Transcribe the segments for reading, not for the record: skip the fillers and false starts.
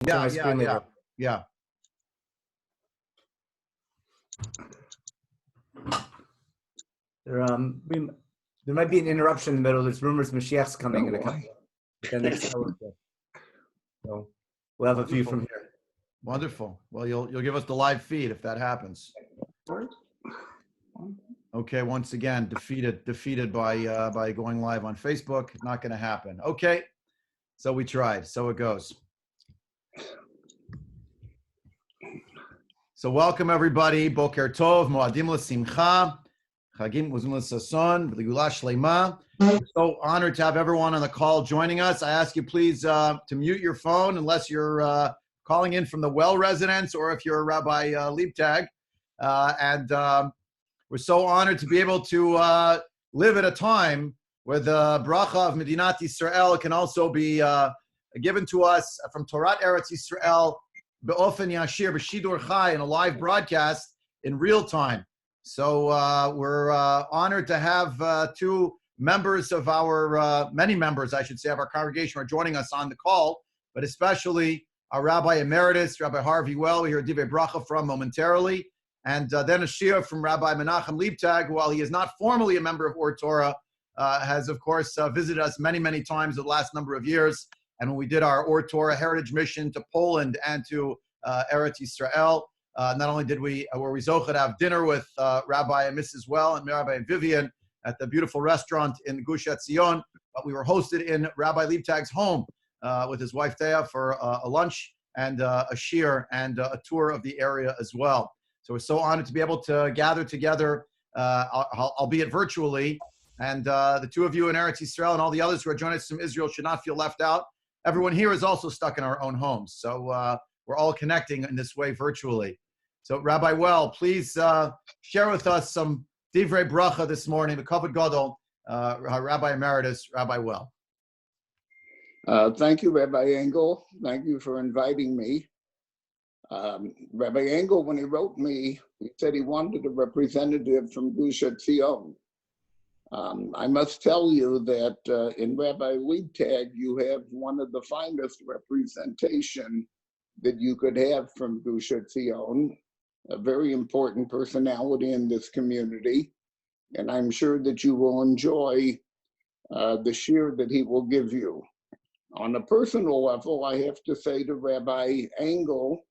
Yeah, yeah. There might be an interruption in the middle. There's rumors Mashiach's coming in a couple the next hour. So we'll have a few from here. Wonderful. Well, you'll give us the live feed if that happens. Okay, once again, defeated by going live on Facebook. Not going to happen. Okay, so we tried. So it goes. So welcome everybody. Boker Tov, Moadim L'Simcha, Chagim Uzim L'Sason, V'Ligula Shleima. We're so honored to have everyone on the call joining us. I ask you please to mute your phone unless you're calling in from the well residence or if you're Rabbi Leibtag. We're so honored to be able to live at a time where the Bracha of Medinat Yisrael can also be given to us from Torah Eretz Yisrael, Be'ofen Yashir, B'Shidur Chai, in a live broadcast in real time. So we're honored to have two members of our, many members, I should say, of our congregation are joining us on the call, but especially our Rabbi Emeritus, Rabbi Harvey Well, we hear Divrei Bracha from momentarily, and then a Shiur from Rabbi Menachem Leibtag, who, while he is not formally a member of Or Torah, has, of course, visited us many, many times the last number of years. And when we did our Or Torah heritage mission to Poland and to Eretz Yisrael, not only were we zocheh to have dinner with Rabbi and Mrs. Well and Rabbi and Vivian at the beautiful restaurant in Gush Etzion, but we were hosted in Rabbi Leibtag's home with his wife Thea for a lunch and a shiur and a tour of the area as well. So we're so honored to be able to gather together, albeit virtually. And the two of you in Eretz Yisrael and all the others who are joining us from Israel should not feel left out. Everyone here is also stuck in our own homes. So we're all connecting in this way virtually. So Rabbi Well, please share with us some Divrei Bracha this morning, the Kavod Gadol, Rabbi Emeritus, Rabbi Well. Thank you, Rabbi Engel. Thank you for inviting me. Rabbi Engel, when he wrote me, he said he wanted a representative from Gush Etzion. I must tell you that in Rabbi Leibtag, you have one of the finest representation that you could have from Gush Etzion, a very important personality in this community. And I'm sure that you will enjoy the shiur that he will give you. On a personal level, I have to say to Rabbi Engel,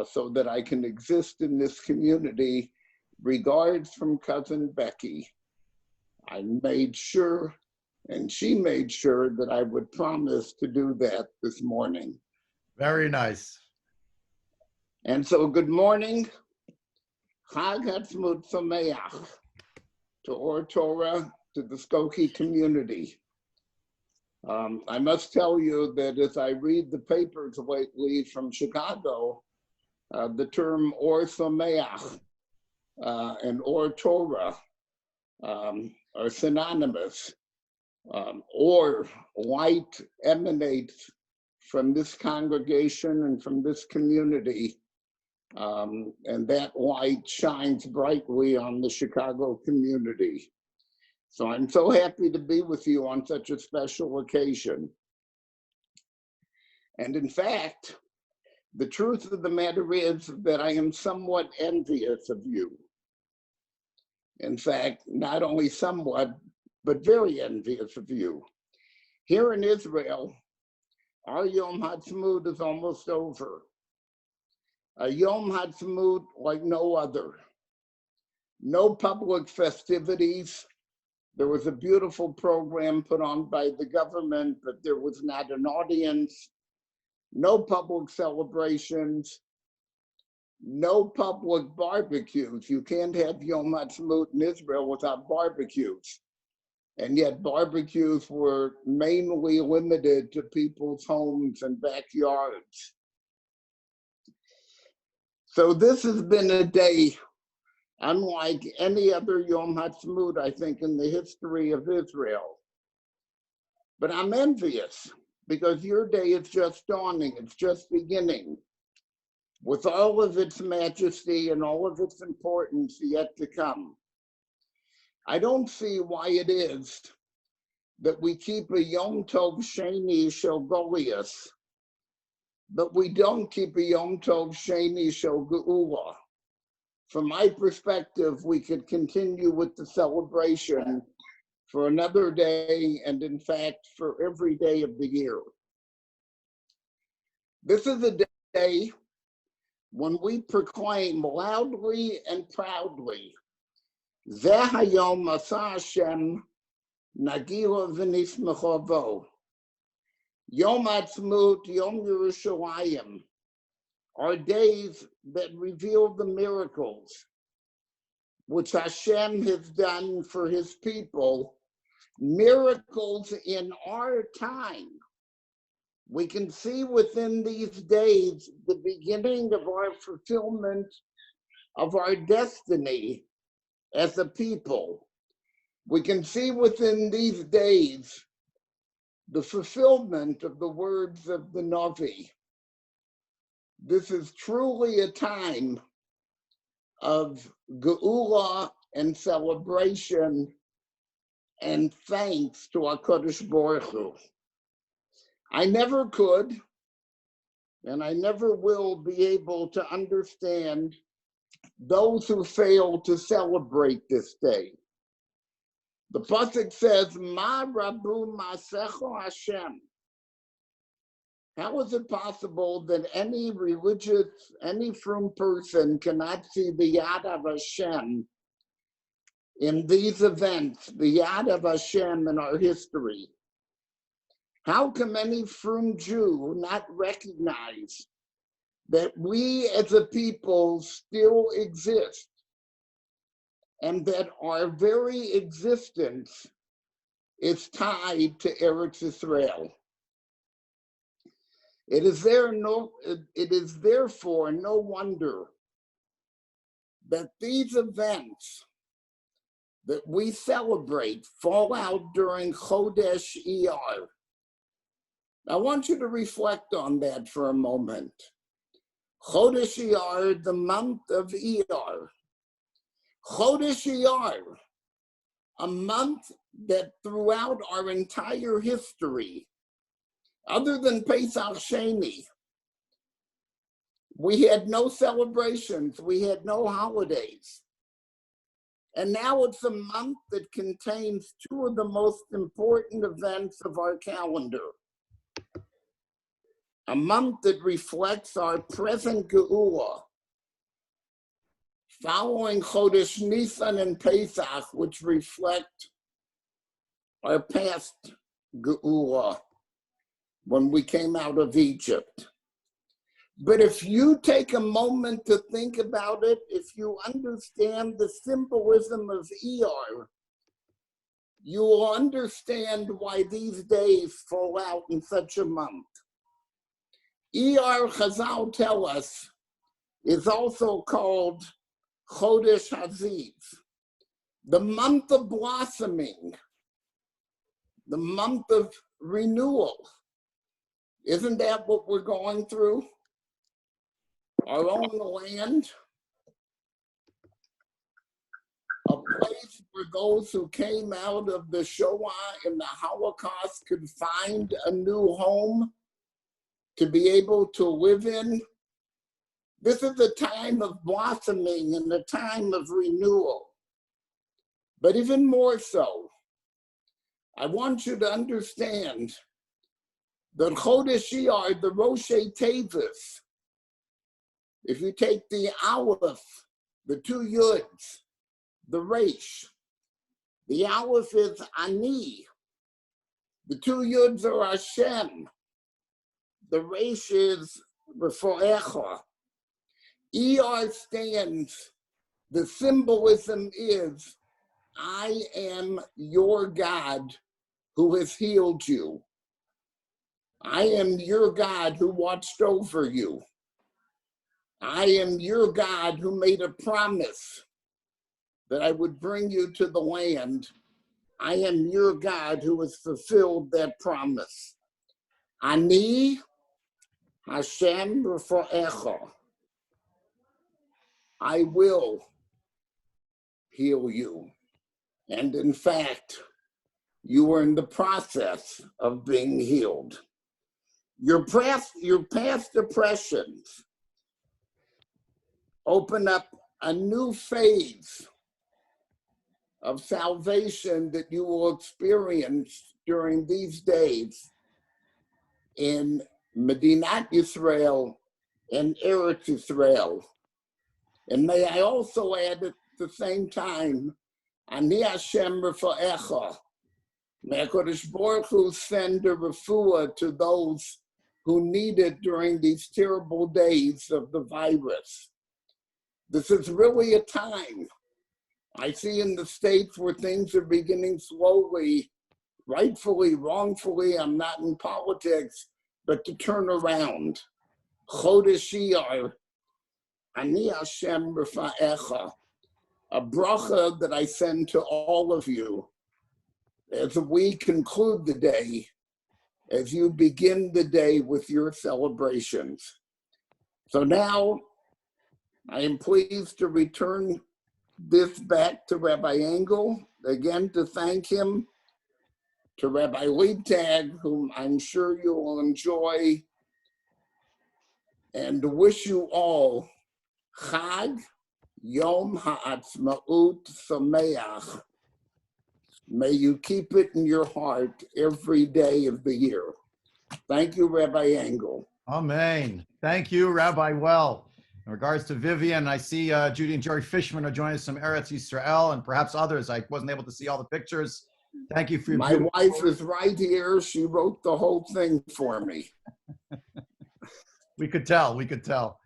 so that I can exist in this community, regards from cousin Becky. I made sure, and she made sure, that I would promise to do that this morning. Very nice. And so, good morning. Chag Haatzmaut Sameach to Or Torah, to the Skokie community. I must tell you that as I read the papers lately from Chicago, the term Or Sameach and Or Torah are synonymous. Or light emanates from this congregation and from this community, and that light shines brightly on the Chicago community. So I'm so happy to be with you on such a special occasion. And in fact, the truth of the matter is that I am somewhat envious of you. In fact, not only somewhat, but very envious of you. Here in Israel, our Yom Haatzmaut is almost over. A Yom Haatzmaut like no other. No public festivities. There was a beautiful program put on by the government, but there was not an audience. No public celebrations. No public barbecues. You can't have Yom Haatzmaut in Israel without barbecues. And yet barbecues were mainly limited to people's homes and backyards. So this has been a day unlike any other Yom Haatzmaut, I think, in the history of Israel. But I'm envious because your day is just dawning, it's just beginning, with all of its majesty and all of its importance yet to come. I don't see why it is that we keep a Yom Tov Sheni Shel Goliath but we don't keep a Yom Tov Sheni Shel Geula. From my perspective, we could continue with the celebration for another day, and in fact, for every day of the year. This is a day when we proclaim loudly and proudly, Zeh Hayom Asa Hashem Nagila V'nismecha Bo. Yom Haatzmaut, Yom Yerushalayim, are days that reveal the miracles which Hashem has done for his people, miracles in our time. We can see within these days the beginning of our fulfillment of our destiny as a people. We can see within these days the fulfillment of the words of the Navi. This is truly a time of geula and celebration and thanks to HaKadosh Baruch Hu. I never could, and I never will be able to understand those who fail to celebrate this day. The pasuk says, "Ma rabu masecho Hashem." How is it possible that any religious, any frum person cannot see the Yad of Hashem in these events, the Yad of Hashem in our history? How can any frum Jew not recognize that we as a people still exist and that our very existence is tied to Eretz Israel? It is therefore no wonder that these events that we celebrate fall out during Chodesh Iyar. I want you to reflect on that for a moment. Chodesh Iyar, the month of Iyar. Chodesh Iyar, a month that throughout our entire history, other than Pesach Sheni, we had no celebrations, we had no holidays. And now it's a month that contains two of the most important events of our calendar. A month that reflects our present geula, following Chodesh Nisan and Pesach, which reflect our past geula, when we came out of Egypt. But if you take a moment to think about it, if you understand the symbolism of Iyar, you will understand why these days fall out in such a month. Iyar, Chazal tell us, is also called Chodesh Haziv, the month of blossoming, the month of renewal. Isn't that what we're going through? Our own land, a place where those who came out of the Shoah and the Holocaust could find a new home to be able to live in. This is a time of blossoming and a time of renewal. But even more so, I want you to understand the Chodesh Iyar, the Rosh Tevis, if you take the Aleph, the two Yuds, the Resh, the Aleph is Ani, the two Yuds are Hashem, the Resh is Refoecha. Iyar stands, the symbolism is, I am your God who has healed you. I am your God who watched over you. I am your God who made a promise that I would bring you to the land. I am your God who has fulfilled that promise. Ani Hashem Refoecha. I will heal you. And in fact, you are in the process of being healed. Your past depressions open up a new phase of salvation that you will experience during these days in Medinat Yisrael and Eretz Yisrael. And may I also add at the same time, Ani Hashem Rafa'echa. May HaKadosh Baruch Hu send a refuah to those who need it during these terrible days of the virus. This is really a time. I see in the States where things are beginning slowly, rightfully, wrongfully, I'm not in politics, but to turn around. Chodesh Shiur, Ani Hashem Rafa'echa, a bracha that I send to all of you as we conclude the day, as you begin the day with your celebrations. So now, I am pleased to return this back to Rabbi Engel, again to thank him, to Rabbi Leibtag, whom I'm sure you will enjoy, and to wish you all Chag Yom Haatzmaut Sameach. May you keep it in your heart every day of the year. Thank you, Rabbi Engel. Amen. Thank you, Rabbi Well. In regards to Vivian, I see Judy and Jerry Fishman are joining us from Eretz Yisrael and perhaps others. I wasn't able to see all the pictures. Thank you for your My wife is right here. She wrote the whole thing for me. We could tell. We could tell.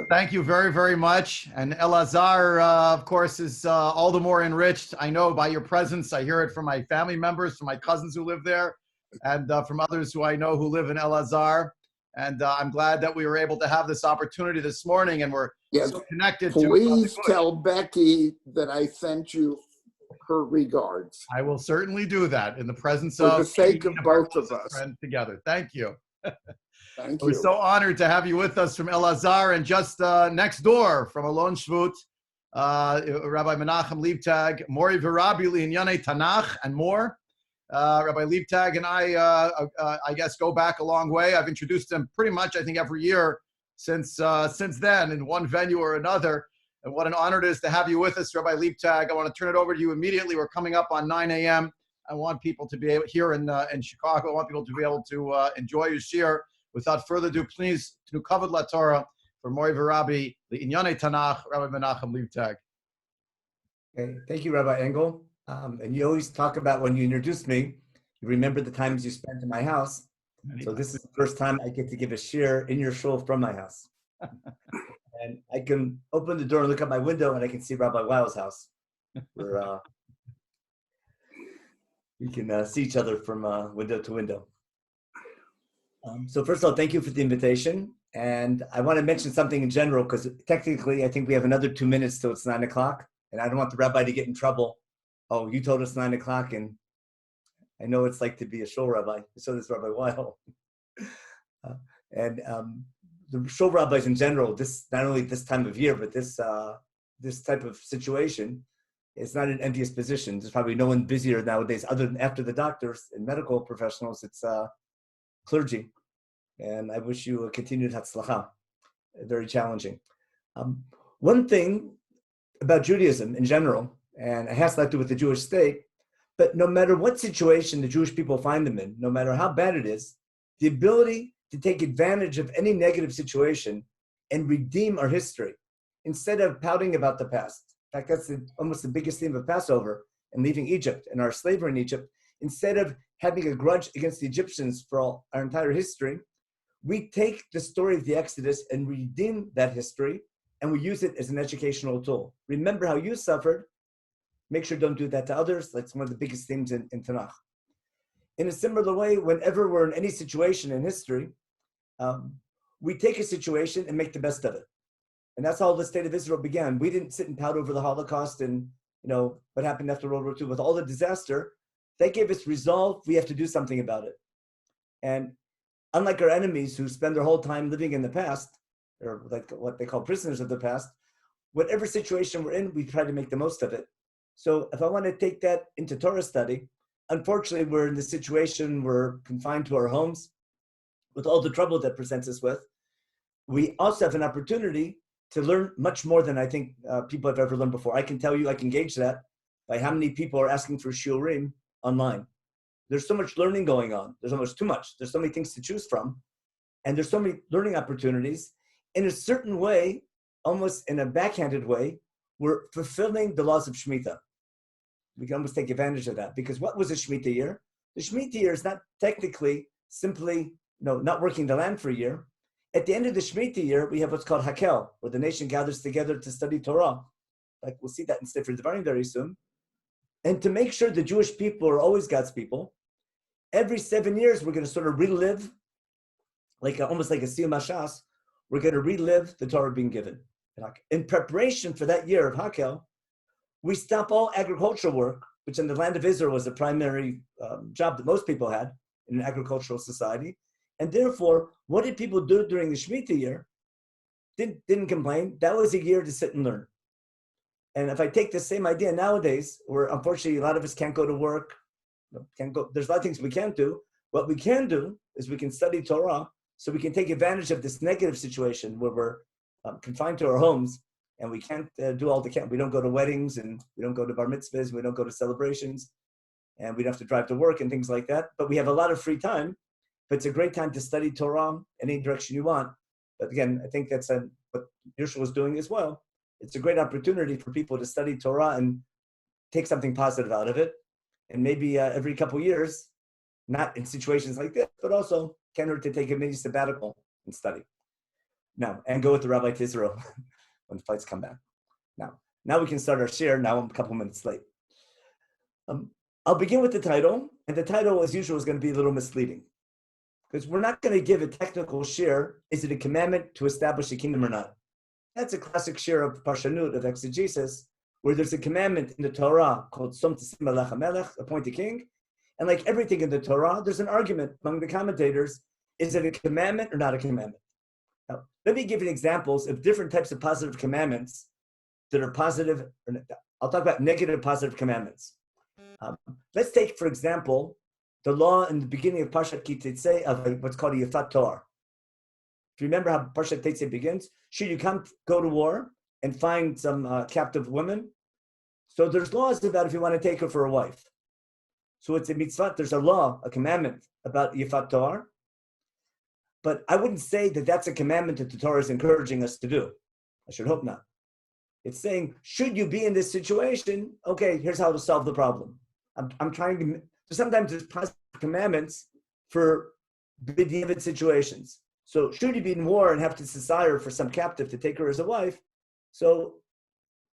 Thank you very, very much. And Elazar, of course, is all the more enriched, I know, by your presence. I hear it from my family members, from my cousins who live there, and from others who I know who live in Elazar. And I'm glad that we were able to have this opportunity this morning, and we're so connected. Please tell Becky that I sent you her regards. I will certainly do that in the presence for the sake of both of us. Friends together. Thank you. Thank you. We're so honored to have you with us from Elazar, and just next door from Alon Shvut, Rabbi Menachem Leibtag, Mori V'Rabbi Li'Inyanei Tanach, and more. Rabbi Leibtag and I guess, go back a long way. I've introduced him pretty much, I think, every year since then in one venue or another. And what an honor it is to have you with us, Rabbi Leibtag. I want to turn it over to you immediately. We're coming up on 9 a.m. I want people to be able, here in Chicago, I want people to be able to enjoy your shiur. Without further ado, please, to Kavod La Torah for Mori V'Rabbi Li'Inyanei Tanach, Rabbi Menachem Leibtag. Okay, thank you, Rabbi Engel. And you always talk about when you introduced me, you remember the times you spent in my house. So this is the first time I get to give a shiur in your shul from my house. And I can open the door and look out my window and I can see Rabbi Weil's house. Where we can see each other from window to window. So first of all, thank you for the invitation. And I want to mention something in general, because technically I think we have another 2 minutes till it's 9 o'clock. And I don't want the rabbi to get in trouble. Oh, you told us 9 o'clock, and I know it's like to be a shul rabbi. So does Rabbi Weil. The shul rabbis in general, this not only this time of year, but this type of situation, it's not an envious position. There's probably no one busier nowadays, other than after the doctors and medical professionals. It's clergy, and I wish you a continued hatzlacha. Very challenging. One thing about Judaism in general, and it has to do with the Jewish state, but no matter what situation the Jewish people find them in, no matter how bad it is, the ability to take advantage of any negative situation and redeem our history instead of pouting about the past. In fact, that's almost the biggest theme of Passover and leaving Egypt and our slavery in Egypt. Instead of having a grudge against the Egyptians for our entire history, we take the story of the Exodus and redeem that history, and we use it as an educational tool. Remember how you suffered. Make sure don't do that to others. That's one of the biggest themes in Tanakh. In a similar way, whenever we're in any situation in history, we take a situation and make the best of it. And that's how the state of Israel began. We didn't sit and pout over the Holocaust and what happened after World War II with all the disaster. They gave us resolve. We have to do something about it. And unlike our enemies who spend their whole time living in the past, or like what they call prisoners of the past, whatever situation we're in, we try to make the most of it. So if I want to take that into Torah study, unfortunately, we're in the situation, we're confined to our homes. with all the trouble that presents us with, we also have an opportunity to learn much more than I think people have ever learned before. I can tell you, I can gauge that by how many people are asking for shiurim online. There's so much learning going on. There's almost too much. There's so many things to choose from. And there's so many learning opportunities. In a certain way, almost in a backhanded way, we're fulfilling the laws of Shemitah. We can almost take advantage of that. Because what was a Shemitah year? The Shemitah year is not technically simply not working the land for a year. At the end of the Shemitah year, we have what's called Hakel, where the nation gathers together to study Torah. Like we'll see that in Sefer Devarim very soon. And to make sure the Jewish people are always God's people, every 7 years we're going to sort of relive, almost like a Siyum HaShas, we're going to relive the Torah being given. In preparation for that year of Hakel, we stop all agricultural work, which in the land of Israel was the primary job that most people had in an agricultural society. And therefore, what did people do during the Shemitah year? Didn't complain. That was a year to sit and learn. And if I take the same idea nowadays, where unfortunately a lot of us can't go to work, there's a lot of things we can't do. What we can do is we can study Torah so we can take advantage of this negative situation where we're confined to our homes and we can't do all the we don't go to weddings and we don't go to bar mitzvahs, we don't go to celebrations, and we don't have to drive to work and things like that. But we have a lot of free time. But it's a great time to study Torah any direction you want. But again, I think that's what Yeshua was doing as well. It's a great opportunity for people to study Torah and take something positive out of it. And maybe every couple of years, not in situations like this, but also can hurt to take a mini sabbatical and study. Now, and go with the rabbi to Israel when the flights come back. Now we can start our share. Now I'm a couple minutes late. I'll begin with the title. And the title, as usual, is going to be a little misleading. Because we're not going to give a technical share. Is it a commandment to establish a kingdom or not? That's a classic share of Parshanut, of exegesis, where there's a commandment in the Torah called Som Tisim Melech HaMelech, appoint a king. And like everything in the Torah, there's an argument among the commentators. Is it a commandment or not a commandment? Now, let me give you examples of different types of positive commandments that are positive. I'll talk about negative positive commandments. Let's take, for example, the law in the beginning of Parshat Ki Tetzei of what's called a Yifat Torah. If you remember how Parshat Tetzei begins, should you go to war and find some captive women? So there's laws about if you want to take her for a wife. So it's a mitzvah, there's a law, a commandment about Yifat Torah. But I wouldn't say that that's a commandment that the Torah is encouraging us to do. I should hope not. It's saying, should you be in this situation? Okay, here's how to solve the problem. I'm trying to... So sometimes there's positive commandments for b'diavad situations. So should you be in war and have to desire for some captive to take her as a wife, so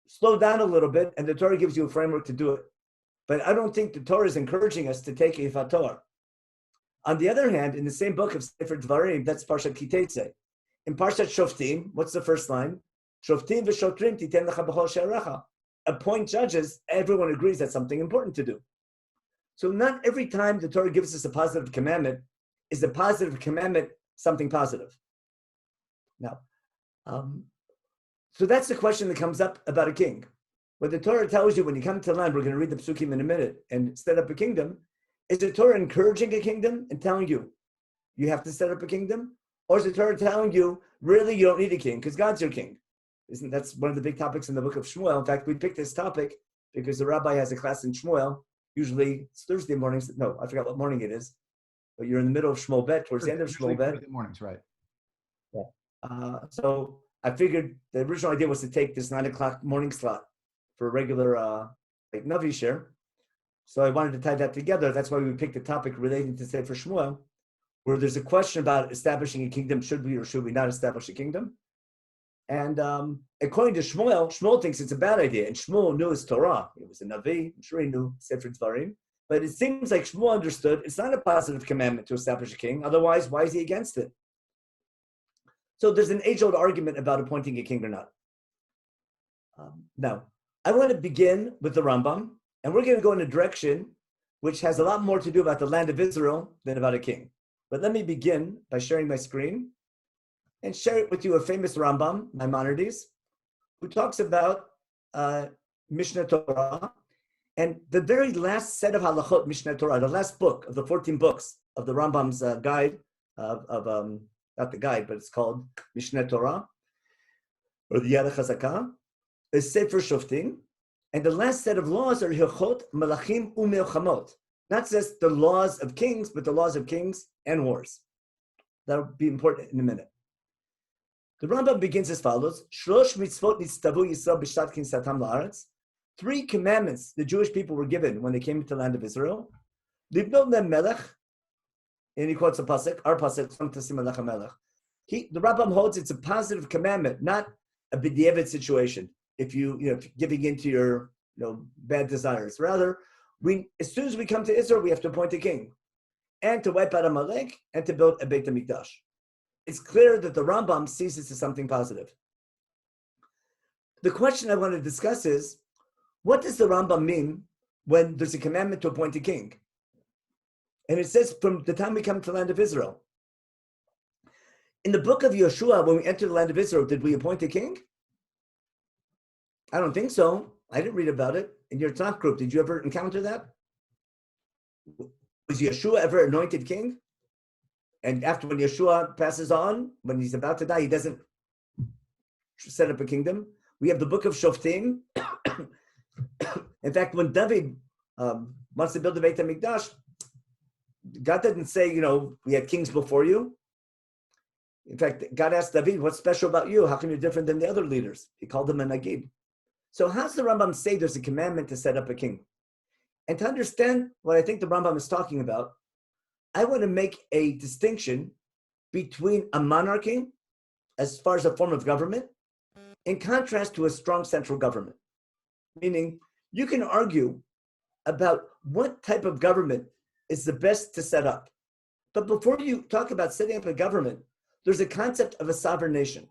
slow down a little bit, and the Torah gives you a framework to do it. But I don't think the Torah is encouraging us to take a Yifat Torah. On the other hand, in the same book of Sefer Devarim, that's Parshat Ki Tetzei. In Parshat Shoftim, what's the first line? Shoftim v'shotrim titen lecha b'chol she'arecha. Appoint judges. Everyone agrees that's something important to do. So not every time the Torah gives us a positive commandment is a positive commandment something positive. Now, so that's the question that comes up about a king. What the Torah tells you when you come to land, we're going to read the psukim in a minute, and set up a kingdom, is the Torah encouraging a kingdom and telling you, you have to set up a kingdom? Or is the Torah telling you, really, you don't need a king because God's your king? That's one of the big topics in the book of Shmuel. In fact, we picked this topic because the rabbi has a class in Shmuel. Usually it's Thursday mornings. No, I forgot what morning it is. But you're in the middle of Shmuel Bet, towards the end of Shmuel Bet. Thursday mornings, right. Yeah. So I figured the original idea was to take this 9 o'clock morning slot for a regular Navi share. So I wanted to tie that together. That's why we picked the topic relating to Sefer Shmuel, where there's a question about establishing a kingdom. Should we or should we not establish a kingdom? And according to Shmuel, Shmuel thinks it's a bad idea. And Shmuel knew his Torah. He was a Navi. I'm sure he knew Sefer Devarim. But it seems like Shmuel understood it's not a positive commandment to establish a king. Otherwise, why is he against it? So there's an age-old argument about appointing a king or not. Now, I want to begin with the Rambam. And we're going to go in a direction which has a lot more to do about the land of Israel than about a king. But let me begin by sharing my screen and share it with you a famous Rambam, Maimonides, who talks about Mishnah Torah. And the very last set of halachot, Mishnah Torah, the last book of the 14 books of the Rambam's guide not the guide, but it's called Mishneh Torah, or the Yad HaChazakah, is Sefer Shoftim, and the last set of laws are Hilchot, Malachim, U'Milchamot. Not just the laws of kings, but the laws of kings and wars. That'll be important in a minute. The Rambam begins as follows: Shlosh mitzvot nitztavu Yisrael b'shat kinsatam la'aretz. 3 commandments the Jewish people were given when they came to the land of Israel. Libnot lem melech, and he quotes a pasuk, our pasuk, the Rambam holds it's a positive commandment, not a b'diavad situation. If you're giving into your bad desires, rather, as soon as we come to Israel, we have to appoint a king, and to wipe out Amalek, and to build a Beit HaMikdash. It's clear that the Rambam sees this as something positive. The question I want to discuss is, what does the Rambam mean when there's a commandment to appoint a king? And it says from the time we come to the land of Israel. In the book of Yeshua, when we entered the land of Israel, did we appoint a king? I don't think so. I didn't read about it. In your Tanakh group, did you ever encounter that? Was Yeshua ever anointed king? And after when Yeshua passes on, when he's about to die, he doesn't set up a kingdom. We have the book of Shoftim. In fact, when David wants to build the Beit HaMikdash, God didn't say, we had kings before you. In fact, God asked David, what's special about you? How come you're different than the other leaders? He called him a Nagid. So how does the Rambam say there's a commandment to set up a king? And to understand what I think the Rambam is talking about, I want to make a distinction between a monarchy, as far as a form of government, in contrast to a strong central government. Meaning, you can argue about what type of government is the best to set up. But before you talk about setting up a government, there's a concept of a sovereign nation.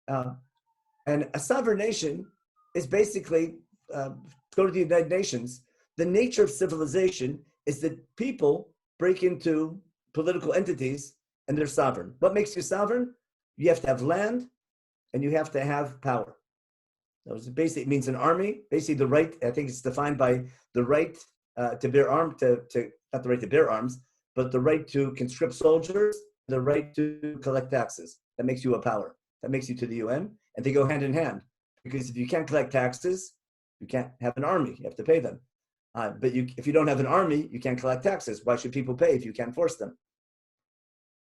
And a sovereign nation is basically, go to the United Nations, the nature of civilization is that people break into political entities and they're sovereign. What makes you sovereign? You have to have land and you have to have power. Basically, it means an army, basically the right, I think it's defined by the right to bear arms, not the right to bear arms, but the right to conscript soldiers, the right to collect taxes. That makes you a power. That makes you to the UN, and they go hand in hand. Because if you can't collect taxes, you can't have an army. You have to pay them. But if you don't have an army, you can't collect taxes. Why should people pay if you can't force them?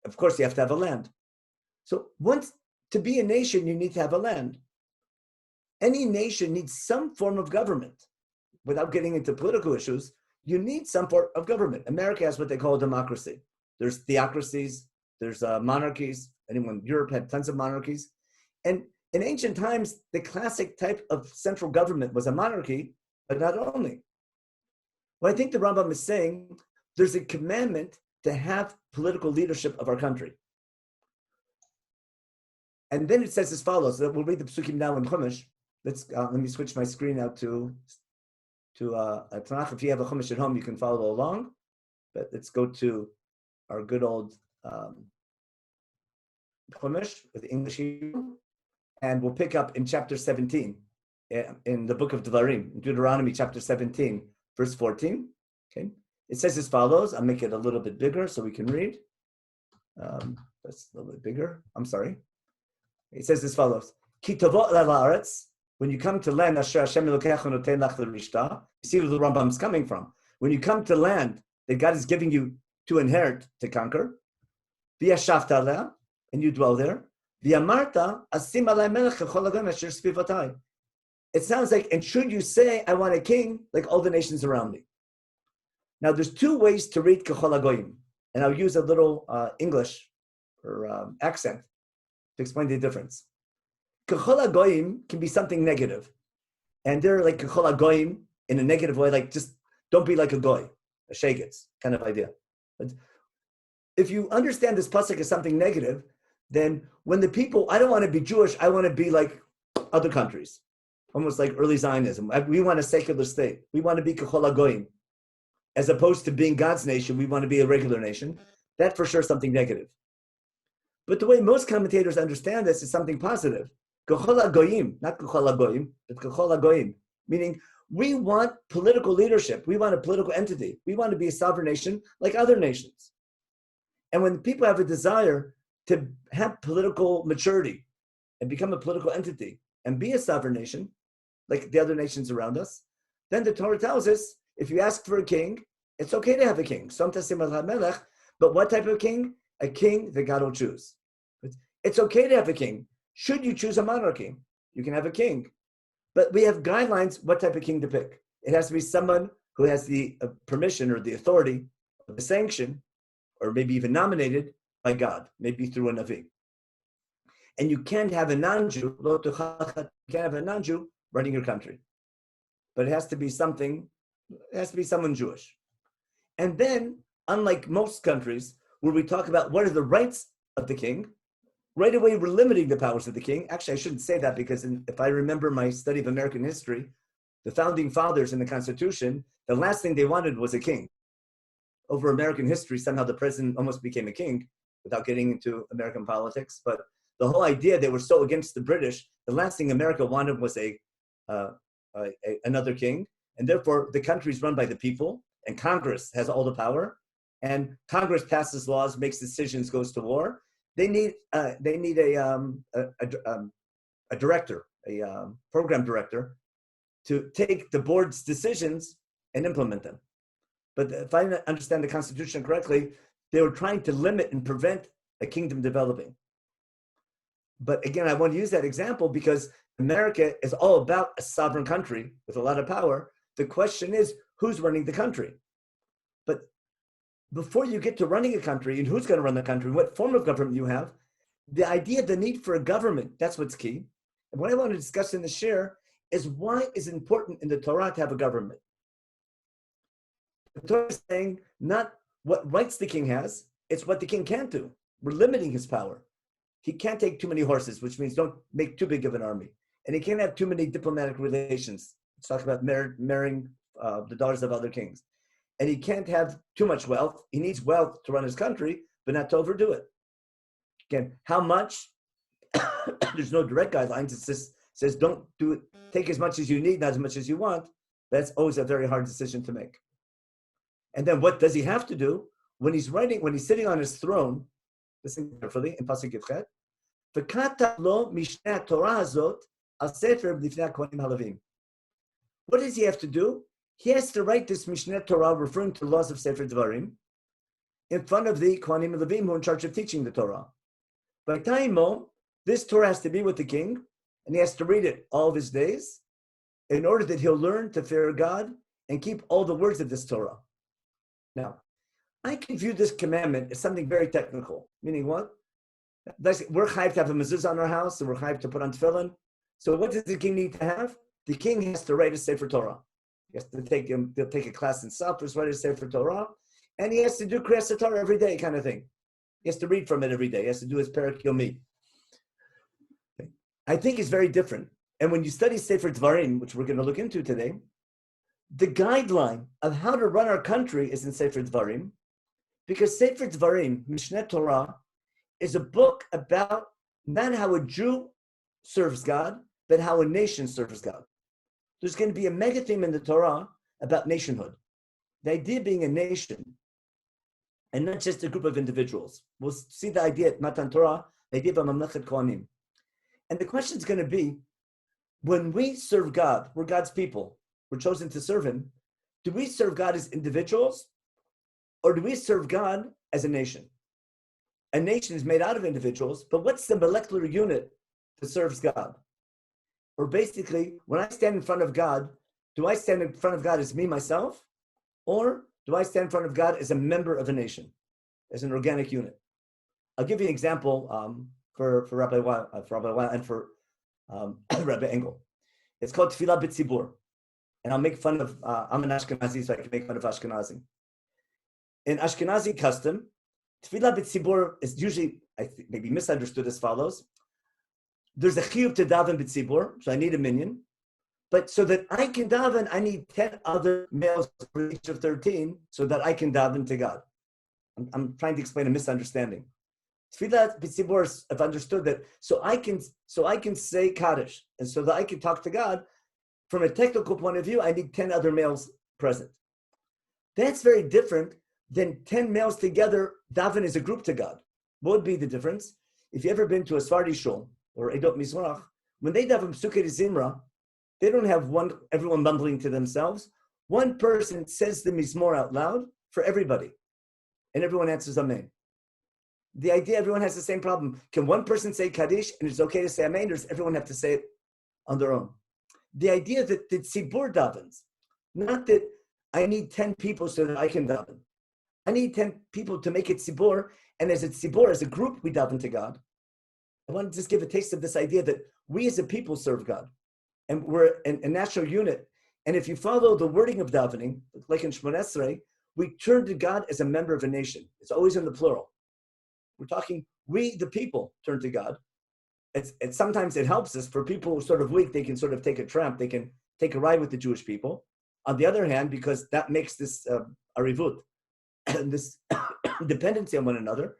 Of course, you have to have a land. So to be a nation, you need to have a land. Any nation needs some form of government. Without getting into political issues, you need some form of government. America has what they call a democracy. There's theocracies, there's monarchies. Europe had tons of monarchies. And in ancient times, the classic type of central government was a monarchy, but not only. What I think the Rambam is saying, there's a commandment to have political leadership of our country. And then it says as follows. We'll read the Psukim now in Chumash. Let me switch my screen out to a Tanakh. If you have a Chumash at home, you can follow along. But let's go to our good old Chumash with the English Hebrew. And we'll pick up in chapter 17, in the book of Devarim, Deuteronomy chapter 17, verse 14. Okay, it says as follows. I'll make it a little bit bigger so we can read. That's a little bit bigger. I'm sorry. It says as follows. Ki tavot la'aretz, when you come to land, asher Hashem Elokecha noten lach l'rishta. You see where the Rambam is coming from. When you come to land that God is giving you to inherit, to conquer, v'yashavta aleh, and you dwell there. It sounds like, and should you say, I want a king like all the nations around me? Now, there's 2 ways to read Kechol HaGoyim, and I'll use a little English or accent to explain the difference. Kechol HaGoyim can be something negative, and they're like Kechol HaGoyim in a negative way, like just don't be like a goy, a shegitz kind of idea. But if you understand this pasuk as something negative, then when the people, I don't want to be Jewish, I want to be like other countries, almost like early Zionism. We want a secular state. We want to be Kechol HaGoyim. As opposed to being God's nation, we want to be a regular nation. That for sure is something negative. But the way most commentators understand this is something positive. Kechol HaGoyim, not Kechol HaGoyim, but Kechol HaGoyim, meaning we want political leadership. We want a political entity. We want to be a sovereign nation like other nations. And when people have a desire to have political maturity and become a political entity and be a sovereign nation, like the other nations around us, then the Torah tells us, if you ask for a king, it's okay to have a king. But what type of king? A king that God will choose. It's okay to have a king. Should you choose a monarchy, you can have a king. But we have guidelines what type of king to pick. It has to be someone who has the permission or the authority, or the sanction, or maybe even nominated by God, maybe through a Navi. And you can't have a non-Jew, running your country. But it has to be someone Jewish. And then, unlike most countries, where we talk about what are the rights of the king, right away we're limiting the powers of the king. Actually, I shouldn't say that, because if I remember my study of American history, the founding fathers in the Constitution, the last thing they wanted was a king. Over American history, somehow the president almost became a king, without getting into American politics. But the whole idea, they were so against the British, the last thing America wanted was another king. And therefore, the country is run by the people, and Congress has all the power. And Congress passes laws, makes decisions, goes to war. They need a director, a program director, to take the board's decisions and implement them. But if I understand the Constitution correctly, they were trying to limit and prevent a kingdom developing. But again, I want to use that example because America is all about a sovereign country with a lot of power. The question is, who's running the country? But before you get to running a country and who's going to run the country, what form of government you have, the idea, the need for a government, that's what's key. And what I want to discuss in the Shiur is why it's important in the Torah to have a government. The Torah is saying not what rights the king has, it's what the king can't do. We're limiting his power. He can't take too many horses, which means don't make too big of an army. And he can't have too many diplomatic relations. Let's talk about marrying the daughters of other kings. And he can't have too much wealth. He needs wealth to run his country, but not to overdo it. Again, how much? There's no direct guidelines. It says don't do it. Take as much as you need, not as much as you want. That's always a very hard decision to make. And then what does he have to do when he's sitting on his throne? Listen carefully in Pasuk Yudchet. V'katav lo mishneh Torah hazot al sefer b'lifnei hakohanim halavim. What does he have to do? He has to write this Mishneh Torah, referring to the laws of Sefer Dvarim, in front of the Kohanim and Levim who are in charge of teaching the Torah. By Taimo, this Torah has to be with the king, and he has to read it all of his days, in order that he'll learn to fear God and keep all the words of this Torah. Now, I can view this commandment as something very technical, meaning what? We're chayv to have a mezuzah on our house, and we're chayv to put on tefillin. So what does the king need to have? The king has to write a Sefer Torah. He has to they'll take a class in Safras, write a Sefer Torah, and he has to do Kriyas Torah every day, kind of thing. He has to read from it every day. He has to do his Perek Yomi. I think it's very different. And when you study Sefer Dvarim, which we're going to look into today, the guideline of how to run our country is in Sefer Dvarim, because Sefer Dvarim, Mishneh Torah, is a book about not how a Jew serves God, but how a nation serves God. There's going to be a mega theme in the Torah about nationhood. The idea being a nation, and not just a group of individuals. We'll see the idea at Matan Torah, the idea of Mamlechet Kohanim. And the question is going to be, when we serve God, we're God's people, we're chosen to serve Him, do we serve God as individuals, or do we serve God as a nation? A nation is made out of individuals, but what's the molecular unit that serves God? Or basically, when I stand in front of God, do I stand in front of God as me, myself? Or do I stand in front of God as a member of a nation, as an organic unit? I'll give you an example for Rabbi Weil and for Rabbi Engel. It's called Tefillah B'tzibur. And I'll make fun of, I'm an Ashkenazi, so I can make fun of Ashkenazi. In Ashkenazi custom, Tefillah B'tzibur is usually, I think, maybe misunderstood as follows. There's a chiyuv to daven b'tzibur, so I need a minyan. But so that I can daven, I need 10 other males for each of 13 so that I can daven to God. I'm trying to explain a misunderstanding. Tefillah b'tzibur, I've understood that, so I can say Kaddish, and so that I can talk to God, from a technical point of view, I need 10 other males present. That's very different then 10 males together daven as a group to God. What would be the difference? If you've ever been to a Sephardi shul or Edot Mizrach, when they daven Psukei Zimra, they don't have everyone mumbling to themselves. One person says the Mizmor out loud for everybody, and everyone answers Amen. The idea everyone has the same problem. Can one person say Kaddish and it's okay to say Amen, or does everyone have to say it on their own? The idea that the tzibur davens, not that I need 10 people so that I can daven. I need 10 people to make it tzibur, and as a tzibur, as a group, we daven to God. I want to just give a taste of this idea that we as a people serve God, and we're a national unit. And if you follow the wording of davening, like in Shmoneh Esrei, we turn to God as a member of a nation. It's always in the plural. We're talking, we, the people, turn to God. Sometimes it helps us. For people who are sort of weak, they can sort of take a tramp. They can take a ride with the Jewish people. On the other hand, because that makes this arivut, this dependency on one another,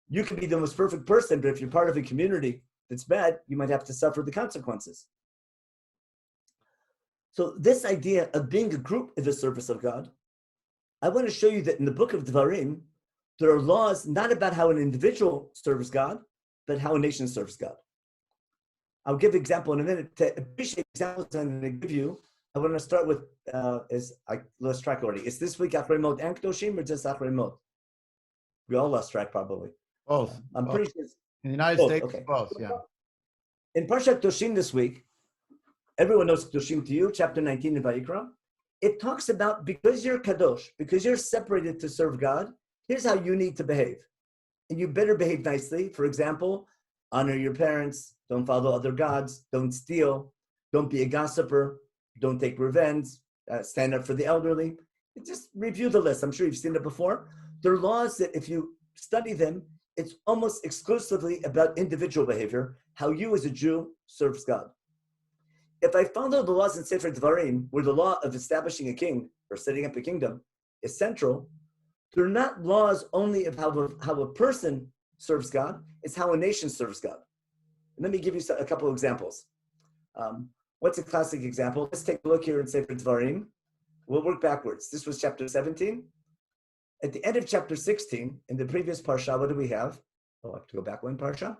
you can be the most perfect person, but if you're part of a community that's bad, you might have to suffer the consequences. So this idea of being a group in the service of God, I want to show you that in the book of Devarim, there are laws not about how an individual serves God, but how a nation serves God. I'll give an example in a minute. To appreciate examples I'm going to give you, I want to start with, I lost track already. Is this week Haatzmaut and Kedoshim or just Haatzmaut? We all lost track probably. Both. I'm pretty sure. In the United States, okay. both, yeah. In Parshat Kedoshim this week, everyone knows Kedoshim to you, chapter 19 in Vayikra. It talks about because you're Kadosh, because you're separated to serve God, here's how you need to behave. And you better behave nicely. For example, honor your parents, don't follow other gods, don't steal, don't be a gossiper, don't take revenge, stand up for the elderly. Just review the list. I'm sure you've seen it before. There are laws that if you study them, it's almost exclusively about individual behavior, how you as a Jew serves God. If I follow the laws in Sefer Devarim, where the law of establishing a king or setting up a kingdom is central, they're not laws only of how a person serves God, it's how a nation serves God. And let me give you a couple of examples. What's a classic example? Let's take a look here in Sefer Devarim. We'll work backwards. This was chapter 17. At the end of chapter 16, in the previous parsha, what do we have? Oh, I have to go back one parsha.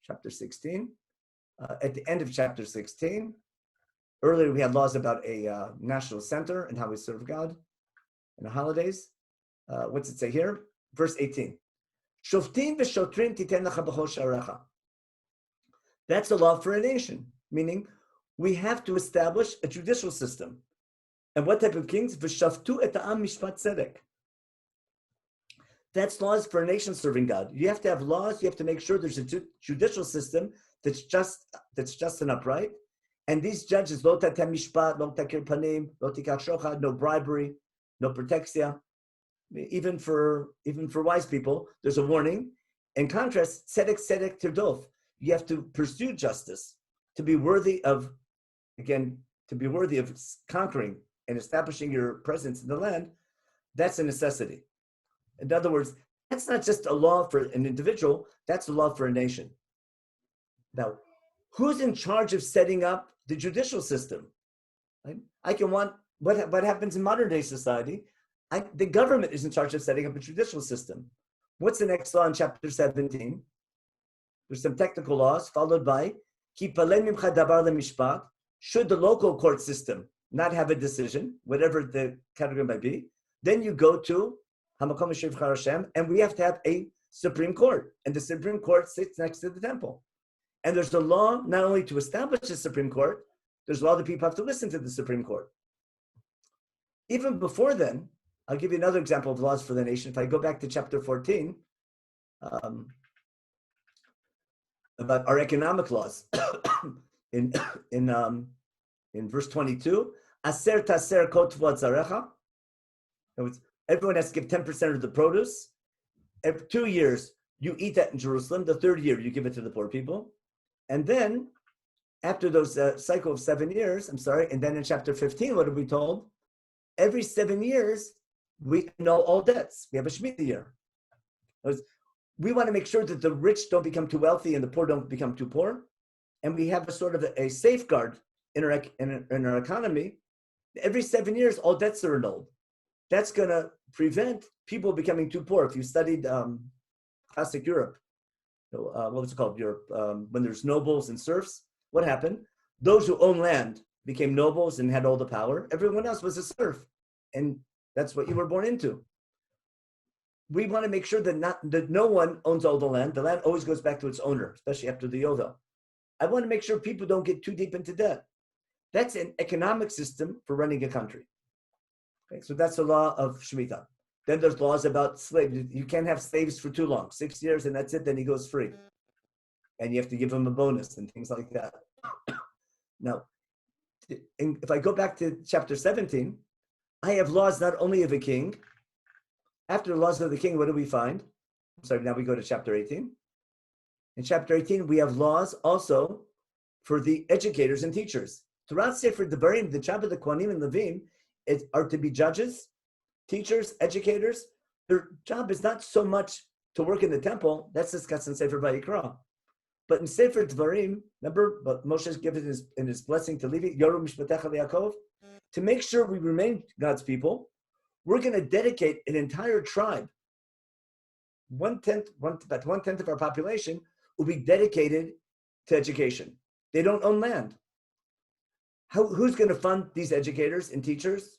Chapter 16. At the end of chapter 16, earlier we had laws about a national center and how we serve God and the holidays. What's it say here? Verse 18. Shoftim v'shotrim titen lecha b'chol sha'arecha. That's a law for a nation, meaning we have to establish a judicial system. And what type of kings? V'shaftu et ha'am mishpat tzedek. That's laws for a nation serving God. You have to have laws. You have to make sure there's a judicial system that's just and upright. And these judges, lo tatem mishpat, lo takir panim, lo tikach shochad, no bribery, no protexia. Even for wise people, there's a warning. In contrast, tzedek tirdof. You have to pursue justice to be worthy of conquering and establishing your presence in the land. That's a necessity. In other words, that's not just a law for an individual, that's a law for a nation. Now, who's in charge of setting up the judicial system? Right? I can want, what happens in modern day society, the government is in charge of setting up a judicial system. What's the next law in chapter 17? There's some technical laws followed by, should the local court system not have a decision, whatever the category might be, then you go to and we have to have a Supreme Court. And the Supreme Court sits next to the temple. And there's a law not only to establish the Supreme Court, there's a law that people have to listen to the Supreme Court. Even before then, I'll give you another example of laws for the nation. If I go back to chapter 14, about our economic laws, in verse 22, Aser taser kot tvot zarecha. Everyone has to give 10% of the produce. Every 2 years, you eat that in Jerusalem. The third year, you give it to the poor people. And then, after those cycle of 7 years, and then in chapter 15, what are we told? Every 7 years, we know all debts. We have a Shemitah year. We want to make sure that the rich don't become too wealthy and the poor don't become too poor. And we have a sort of a safeguard in our economy. Every 7 years, all debts are annulled. that's going to prevent people becoming too poor. If you studied classic Europe, what was it called? Europe, when there's nobles and serfs, what happened? Those who owned land became nobles and had all the power. Everyone else was a serf. And that's what you were born into. We want to make sure that no one owns all the land. The land always goes back to its owner, especially after the Yovel. I want to make sure people don't get too deep into debt. That's an economic system for running a country. Okay, so that's the law of Shemitah. Then there's laws about slaves. You can't have slaves for too long, 6 years, and that's it, then he goes free. And you have to give him a bonus and things like that. Now, if I go back to chapter 17, I have laws not only of a king. After the laws of the king, what do we find? Sorry, now we go to chapter 18. In chapter 18, we have laws also for the educators and teachers. Throughout Sefer Devarim, the job of the Kohanim and Levim are to be judges, teachers, educators. Their job is not so much to work in the temple. That's discussed in Sefer Vayikra. But in Sefer Devarim, remember what Moshe has given in his blessing to Levi, Yoru Mishpatecha Yaakov, to make sure we remain God's people, we're going to dedicate an entire tribe. About 1/10 of our population will be dedicated to education. They don't own land. Who's going to fund these educators and teachers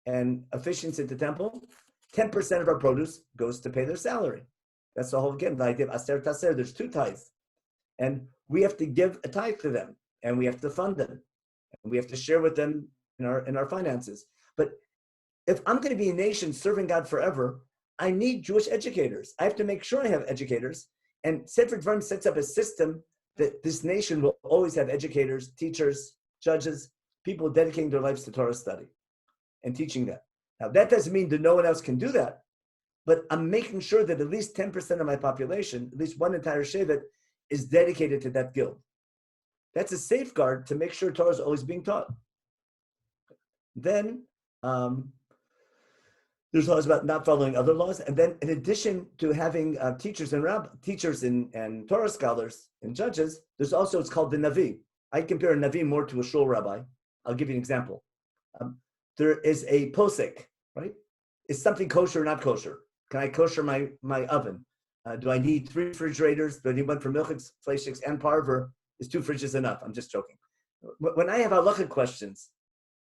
and officiants at the temple? 10% of our produce goes to pay their salary. That's the whole, again, the idea of Aser Taser. There's 2 tithes. And we have to give a tithe to them, and we have to fund them, and we have to share with them in our finances. But if I'm going to be a nation serving God forever, I need Jewish educators. I have to make sure I have educators. And Sefer Devarim sets up a system that this nation will always have educators, teachers, judges, people dedicating their lives to Torah study and teaching that. Now, that doesn't mean that no one else can do that, but I'm making sure that at least 10% of my population, at least one entire shevet, is dedicated to that guild. That's a safeguard to make sure Torah is always being taught. Then there's laws about not following other laws, and then in addition to having teachers and Torah scholars and judges, there's also, it's called the Navi. I compare a Navi more to a shul rabbi. I'll give you an example. There is a posek, right? Is something kosher or not kosher? Can I kosher my oven? Do I need 3 refrigerators? Do I need one for milchiks, fleishiks, and parver? Is 2 fridges enough? I'm just joking. When I have halacha questions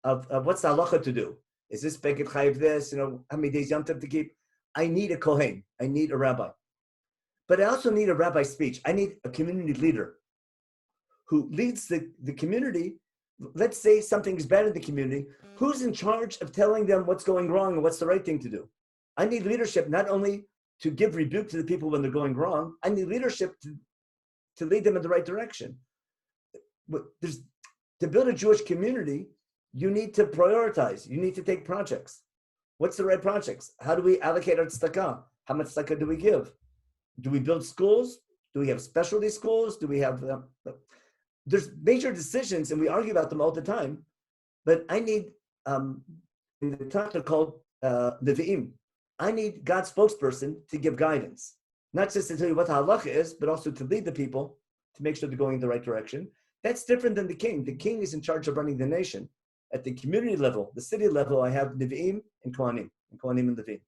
of what's the halacha to do, is this Beket Chayiv this? How many days Yom Tov to keep? I need a Kohen. I need a rabbi. But I also need a rabbi speech. I need a community leader who leads the community. Let's say something's bad in the community. Who's in charge of telling them what's going wrong and what's the right thing to do? I need leadership not only to give rebuke to the people when they're going wrong. I need leadership to lead them in the right direction. To build a Jewish community, you need to prioritize. You need to take projects. What's the right projects? How do we allocate our tzedakah? How much tzedakah do we give? Do we build schools? Do we have specialty schools? Do we have... there's major decisions, and we argue about them all the time. But I need, in the Torah called Nevi'im, I need God's spokesperson to give guidance. Not just to tell you what the halacha is, but also to lead the people to make sure they're going in the right direction. That's different than the king. The king is in charge of running the nation. At the community level, the city level, I have Nevi'im and Kohanim and Levim.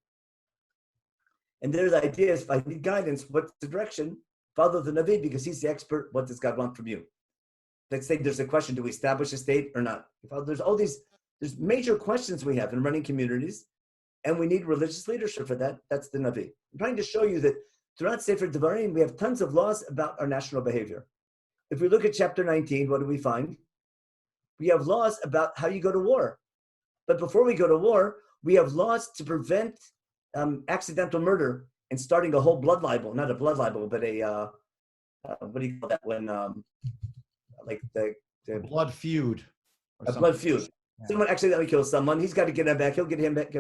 And there's the idea is if I need guidance, what's the direction? Follow the Navi because he's the expert. What does God want from you? Let's say there's a question, do we establish a state or not? There's major questions we have in running communities, and we need religious leadership for that. That's the Navi. I'm trying to show you that throughout Sefer Devarim, we have tons of laws about our national behavior. If we look at chapter 19, what do we find? We have laws about how you go to war. But before we go to war, we have laws to prevent accidental murder and starting a whole blood libel, not a blood libel, but a, what do you call that when, like the blood feud. A blood feud. Yeah. Someone accidentally kills someone, he's got to get him back, he'll get him back,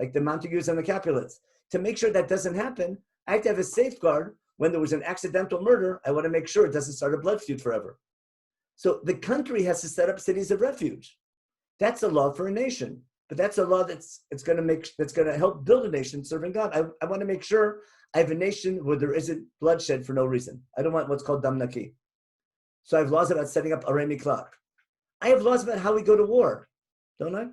like the Montagues and the Capulets. To make sure that doesn't happen, I have to have a safeguard. When there was an accidental murder, I want to make sure it doesn't start a blood feud forever. So the country has to set up cities of refuge. That's a law for a nation, but that's a law that's going to help build a nation serving God. I want to make sure I have a nation where there isn't bloodshed for no reason. I don't want what's called dam naki. So I have laws about setting up arei miklat. I have laws about how we go to war, don't I?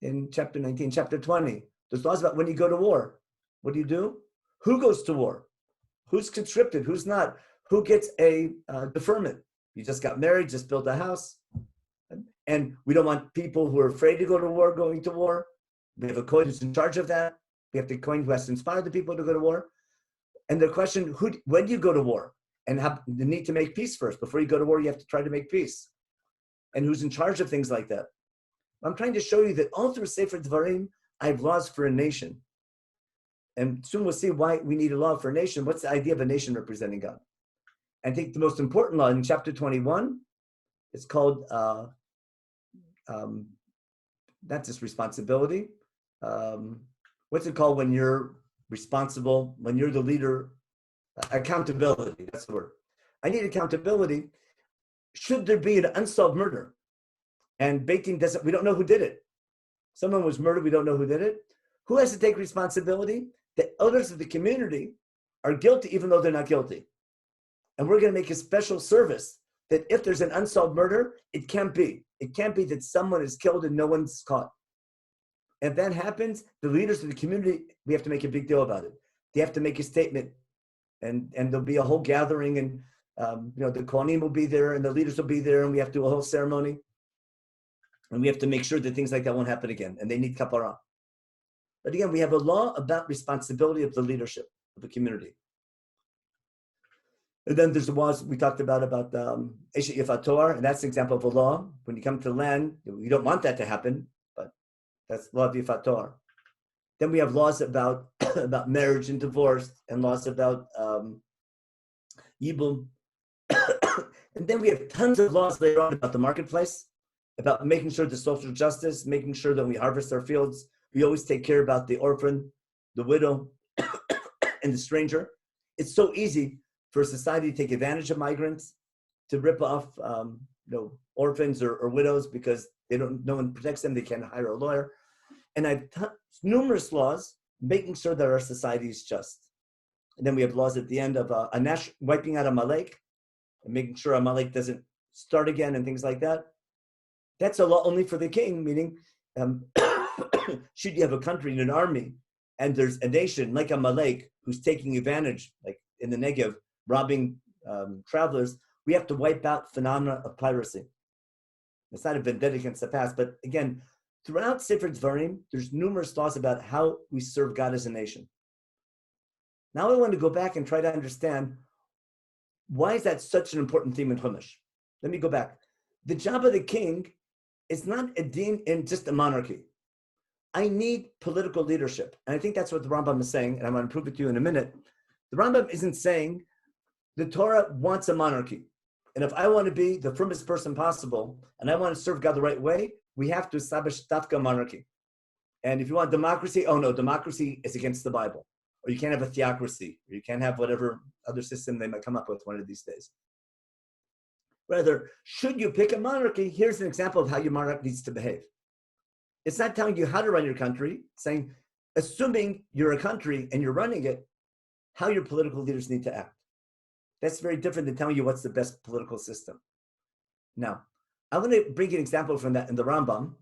in chapter 19, chapter 20. There's laws about when you go to war. What do? Who goes to war? Who's conscripted? Who's not? Who gets a deferment? You just got married, just built a house. And we don't want people who are afraid to go to war going to war. We have a Kohen who's in charge of that. We have the Kohen who has to inspire the people to go to war. And the question, when do you go to war? And have the need to make peace first. Before you go to war, you have to try to make peace. And who's in charge of things like that? I'm trying to show you that all through Sefer Dvarim, I have laws for a nation. And soon we'll see why we need a law for a nation. What's the idea of a nation representing God? I think the most important law in chapter 21 is called, not just responsibility. What's it called when you're responsible, when you're the leader? Accountability, that's the word. I need accountability. Should there be an unsolved murder? And Beit Din doesn't, we don't know who did it. Someone was murdered, we don't know who did it. Who has to take responsibility? The elders of the community are guilty even though they're not guilty. And we're going to make a special service that if there's an unsolved murder, it can't be. It can't be that someone is killed and no one's caught. If that happens, the leaders of the community, we have to make a big deal about it. They have to make a statement. And there'll be a whole gathering, and the Kohanim will be there, and the leaders will be there, and we have to do a whole ceremony. And we have to make sure that things like that won't happen again, and they need kapara. But again, we have a law about responsibility of the leadership of the community. And then there's the laws we talked about Eshet Yefator, and that's an example of a law. When you come to land, you don't want that to happen, but that's law of Yefator. Then we have laws about about marriage and divorce, and laws about Yibum. And then we have tons of laws later on about the marketplace, about making sure the social justice, making sure that we harvest our fields. We always take care about the orphan, the widow, and the stranger. It's so easy for society to take advantage of migrants, to rip off orphans or widows because no one protects them, they can't hire a lawyer. And I've numerous laws making sure that our society is just. And then we have laws at the end of wiping out Amalek and making sure Amalek doesn't start again and things like that. That's a law only for the king, meaning should you have a country and an army and there's a nation like Amalek who's taking advantage, like in the Negev, robbing travelers, we have to wipe out phenomena of piracy. It's not a vendetta against the past, but again, throughout Sefer Dvarim, there's numerous laws about how we serve God as a nation. Now I want to go back and try to understand why is that such an important theme in Chumash. Let me go back. The job of the king is not a din in just a monarchy. I need political leadership. And I think that's what the Rambam is saying, and I'm going to prove it to you in a minute. The Rambam isn't saying the Torah wants a monarchy. And if I want to be the firmest person possible, and I want to serve God the right way, we have to establish Dafka monarchy. And if you want democracy, oh no, democracy is against the Bible. Or you can't have a theocracy, or you can't have whatever other system they might come up with one of these days. Rather, should you pick a monarchy, here's an example of how your monarch needs to behave. It's not telling you how to run your country, it's saying, assuming you're a country and you're running it, how your political leaders need to act. That's very different than telling you what's the best political system. Now, I want to bring an example from that in the Rambam.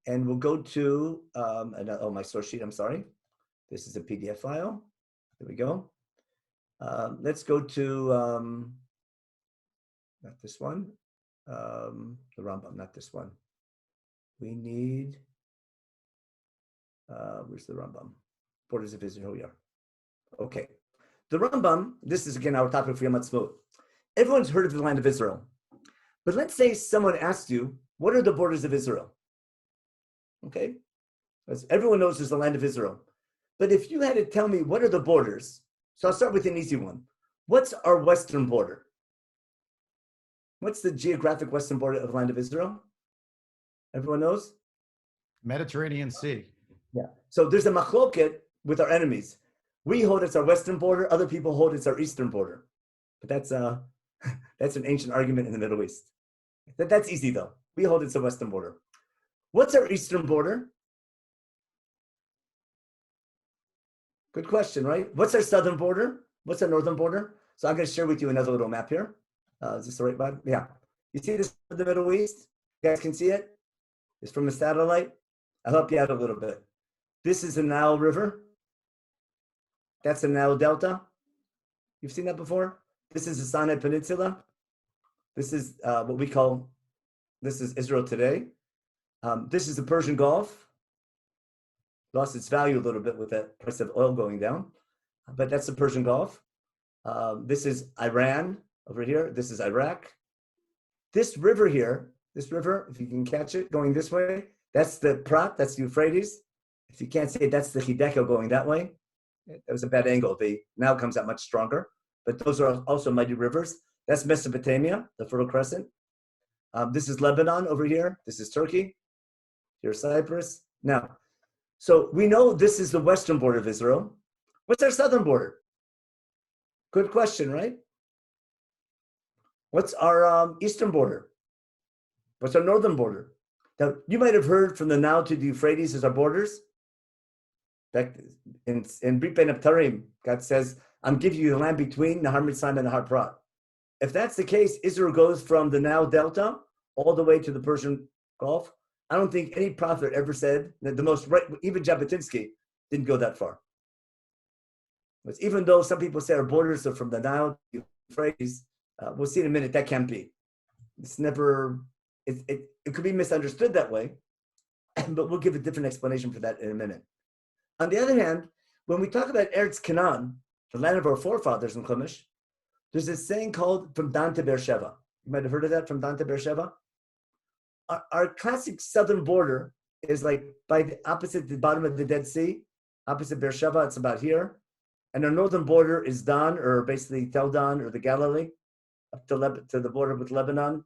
And we'll go to, my source sheet, I'm sorry. This is a PDF file. There we go. Let's go to, not this one, the Rambam, not this one. We need, where's the Rambam? Borders of Israel, here we are. Okay. The Rambam, this is again our topic for Haatzmaut. Everyone's heard of the land of Israel. But let's say someone asked you, what are the borders of Israel? Okay? Because everyone knows there's the land of Israel. But if you had to tell me what are the borders, so I'll start with an easy one. What's our western border? What's the geographic western border of the land of Israel? Everyone knows? Mediterranean Sea. Yeah. So there's a machloket with our enemies. We hold it's our western border, other people hold it's our eastern border. But that's an ancient argument in the Middle East. That's easy though. We hold it's the western border. What's our eastern border? Good question, right? What's our southern border? What's our northern border? So I'm going to share with you another little map here. Is this the right one? Yeah. You see this in the Middle East? You guys can see it? is from a satellite. I'll help you out a little bit. This is the Nile River. That's the Nile Delta. You've seen that before? This is the Sinai Peninsula. This is what we call, this is Israel today. This is the Persian Gulf. Lost its value a little bit with the price of oil going down, but that's the Persian Gulf. This is Iran over here. This is Iraq. This river here, this river, if you can catch it going this way, that's the Prat, that's the Euphrates. If you can't see it, that's the Hideko going that way. That was a bad angle. The now comes out much stronger, but those are also mighty rivers. That's Mesopotamia, the Fertile Crescent. This is Lebanon over here. This is Turkey. Here's Cyprus. Now, so we know this is the western border of Israel. What's our southern border? Good question, right? What's our eastern border? What's our northern border? Now, you might have heard from the Nile to the Euphrates as our borders. Back in Brit Bein Abtarim, God says, I'm giving you the land between Nahar Mitzrayim and Nahar Prat. If that's the case, Israel goes from the Nile Delta all the way to the Persian Gulf. I don't think any prophet ever said that the most right, even Jabotinsky didn't go that far. But even though some people say our borders are from the Nile to the Euphrates, we'll see in a minute, that can't be. It's never, it could be misunderstood that way, but we'll give a different explanation for that in a minute. On the other hand, when we talk about Eretz Canaan, the land of our forefathers in Chumash, there's this saying called from Dan to Beersheba. You might have heard of that, from Dan to Beersheba. Our classic southern border is like by the opposite, the bottom of the Dead Sea, opposite Beersheba, it's about here. And our northern border is Dan, or basically Tel Dan, or the Galilee, up to the border with Lebanon.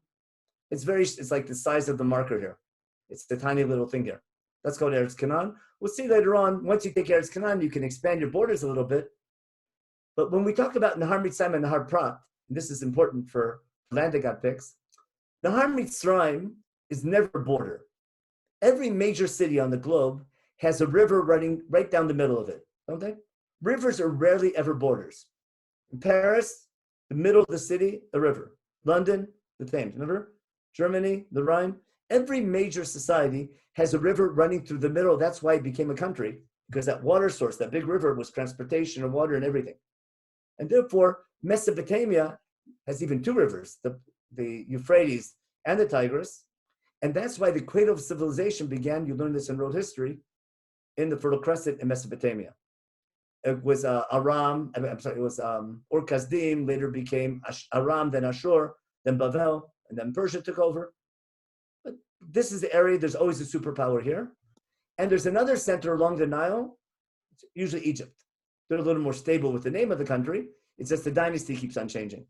It's like the size of the marker here. It's the tiny little thing here. That's called Eretz Canaan. We'll see later on, once you take Eretz Canaan, you can expand your borders a little bit. But when we talk about Nahar Mitzrayim and Nahar Prat, and this is important for land that God picks, Nahar Mitzrayim is never a border. Every major city on the globe has a river running right down the middle of it, don't they? Rivers are rarely ever borders. In Paris, the middle of the city, a river. London, the Thames, remember? Germany, the Rhine. Every major society has a river running through the middle. That's why it became a country, because that water source, that big river, was transportation of water and everything. And therefore, Mesopotamia has even two rivers, the Euphrates and the Tigris. And that's why the cradle of civilization began, you learn this in world history, in the Fertile Crescent in Mesopotamia. It was Aram, it was Ur Kasdim, later became Aram, then Ashur, then Bavel, and then Persia took over. But this is the area, there's always a superpower here. And there's another center along the Nile, usually Egypt. They're a little more stable with the name of the country. It's just the dynasty keeps on changing.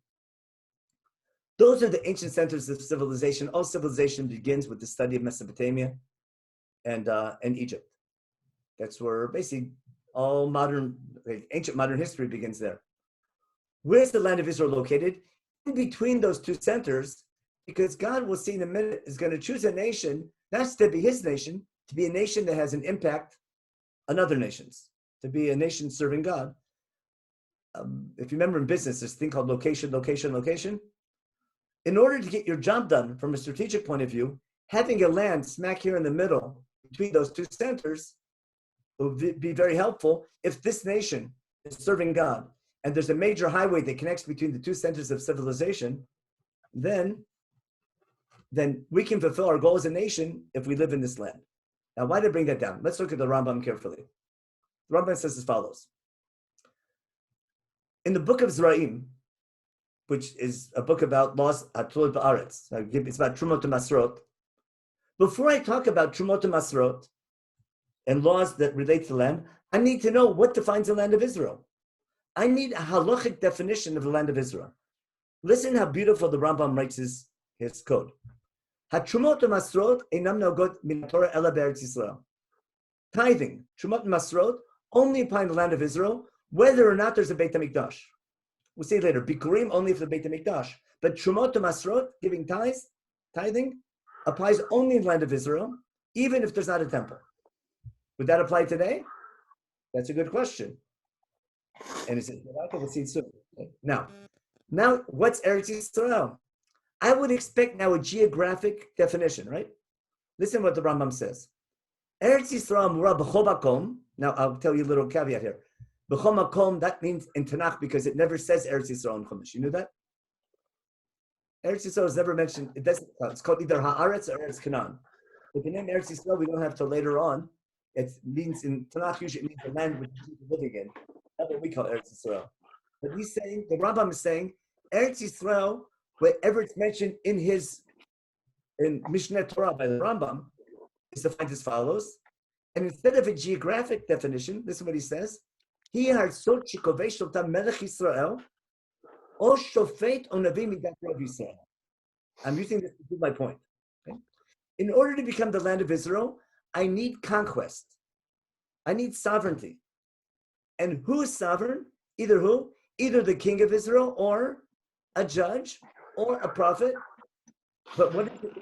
Those are the ancient centers of civilization. All civilization begins with the study of Mesopotamia and Egypt. That's where basically all modern, ancient modern history begins there. Where's the land of Israel located? In between those two centers, because God, will see in a minute, is going to choose a nation, not to be his nation, to be a nation that has an impact on other nations, to be a nation serving God. If you remember in business, there's a thing called location, location, location. In order to get your job done from a strategic point of view, having a land smack here in the middle between those two centers would be very helpful. If this nation is serving God and there's a major highway that connects between the two centers of civilization, then we can fulfill our goal as a nation if we live in this land. Now, why did I bring that down? Let's look at the Rambam carefully. The Rambam says as follows. In the book of Zraim, which is a book about laws Atulot Ba'aretz, it's about Trumot Masrot. Before I talk about Trumot Masrot and laws that relate to the land, I need to know what defines the land of Israel. I need a halachic definition of the land of Israel. Listen how beautiful the Rambam writes his code. HaTrumot Masrot einam nogot min Torah ela be'eretz Yisrael. Tithing, Trumot Masrot, only apply in the land of Israel, whether or not there's a Beit HaMikdash. We'll see later, Bikurim only for the Beit HaMikdash. But Trumot Masrot, giving tithing, applies only in the land of Israel, even if there's not a temple. Would that apply today? That's a good question. And it's we'll see it soon. Now, what's Eretz Yisrael? I would expect now a geographic definition, right? Listen what the Rambam says. Eretz Yisrael Mura b'chol makom. Now I'll tell you a little caveat here. B'chol makom, that means in Tanakh because it never says Eretz Yisrael in Chumash. You knew that? Eretz Yisrael is never mentioned. It doesn't. It's called either Haaretz or Eretz Canaan. But the name Eretz Yisrael we don't have till later on. It means in Tanakh usually it means the land which people are living in. That's what we call Eretz Yisrael. But he's saying, the Rambam is saying, Eretz Yisrael, wherever it's mentioned in Mishneh Torah by the Rambam, is defined as follows. And instead of a geographic definition, this is what he says: He harsot shikovesh shotam melech Yisrael, o shofet o navi midat Rav Yisrael. I'm using this to prove my point. Okay? In order to become the land of Israel, I need conquest. I need sovereignty. And who is sovereign? Either who? Either the king of Israel or a judge or a prophet. But what is it?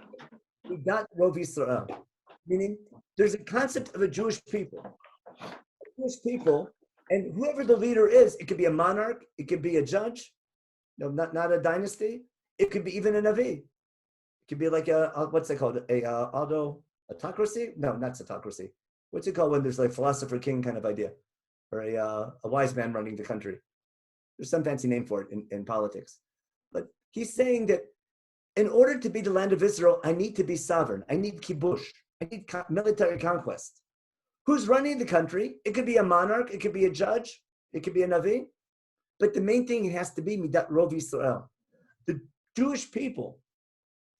We got Rav Yisrael. Meaning, there's a concept of a Jewish people. A Jewish people, and whoever the leader is, it could be a monarch, it could be a judge, no, not a dynasty. It could be even a Navi. It could be like what's it called? Autocracy? No, not autocracy. What's it called when there's like philosopher king kind of idea? Or a wise man running the country. There's some fancy name for it in politics. But he's saying that in order to be the land of Israel, I need to be sovereign. I need kibush. I need military conquest. Who's running the country? It could be a monarch. It could be a judge. It could be a Navi. But the main thing has to be Midat Rov Yisrael. The Jewish people,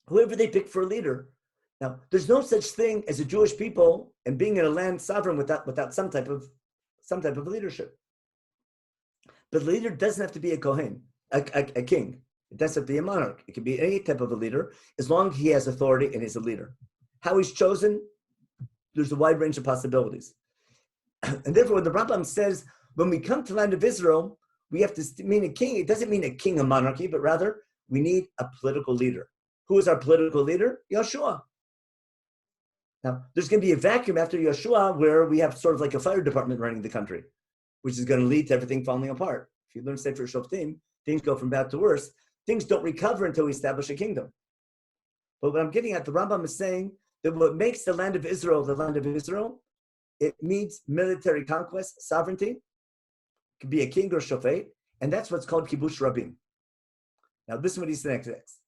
whoever they pick for a leader. Now, there's no such thing as a Jewish people and being in a land sovereign without some type of leadership. But the leader doesn't have to be a Kohen, a king. It doesn't have to be a monarch. It can be any type of a leader as long as he has authority and is a leader. How he's chosen, there's a wide range of possibilities. And therefore, when the Rambam says, when we come to the land of Israel, we have to mean a king. It doesn't mean a king of monarchy, but rather we need a political leader. Who is our political leader? Yeshua. Now, there's going to be a vacuum after Yeshua where we have sort of like a fire department running the country, which is going to lead to everything falling apart. If you learn Sefer Shoftim, things go from bad to worse. Things don't recover until we establish a kingdom. But what I'm getting at, the Rambam is saying that what makes the land of Israel, it means military conquest, sovereignty. It could be a king or shofet, and that's what's called kibush rabim. Now, this is what he's saying next.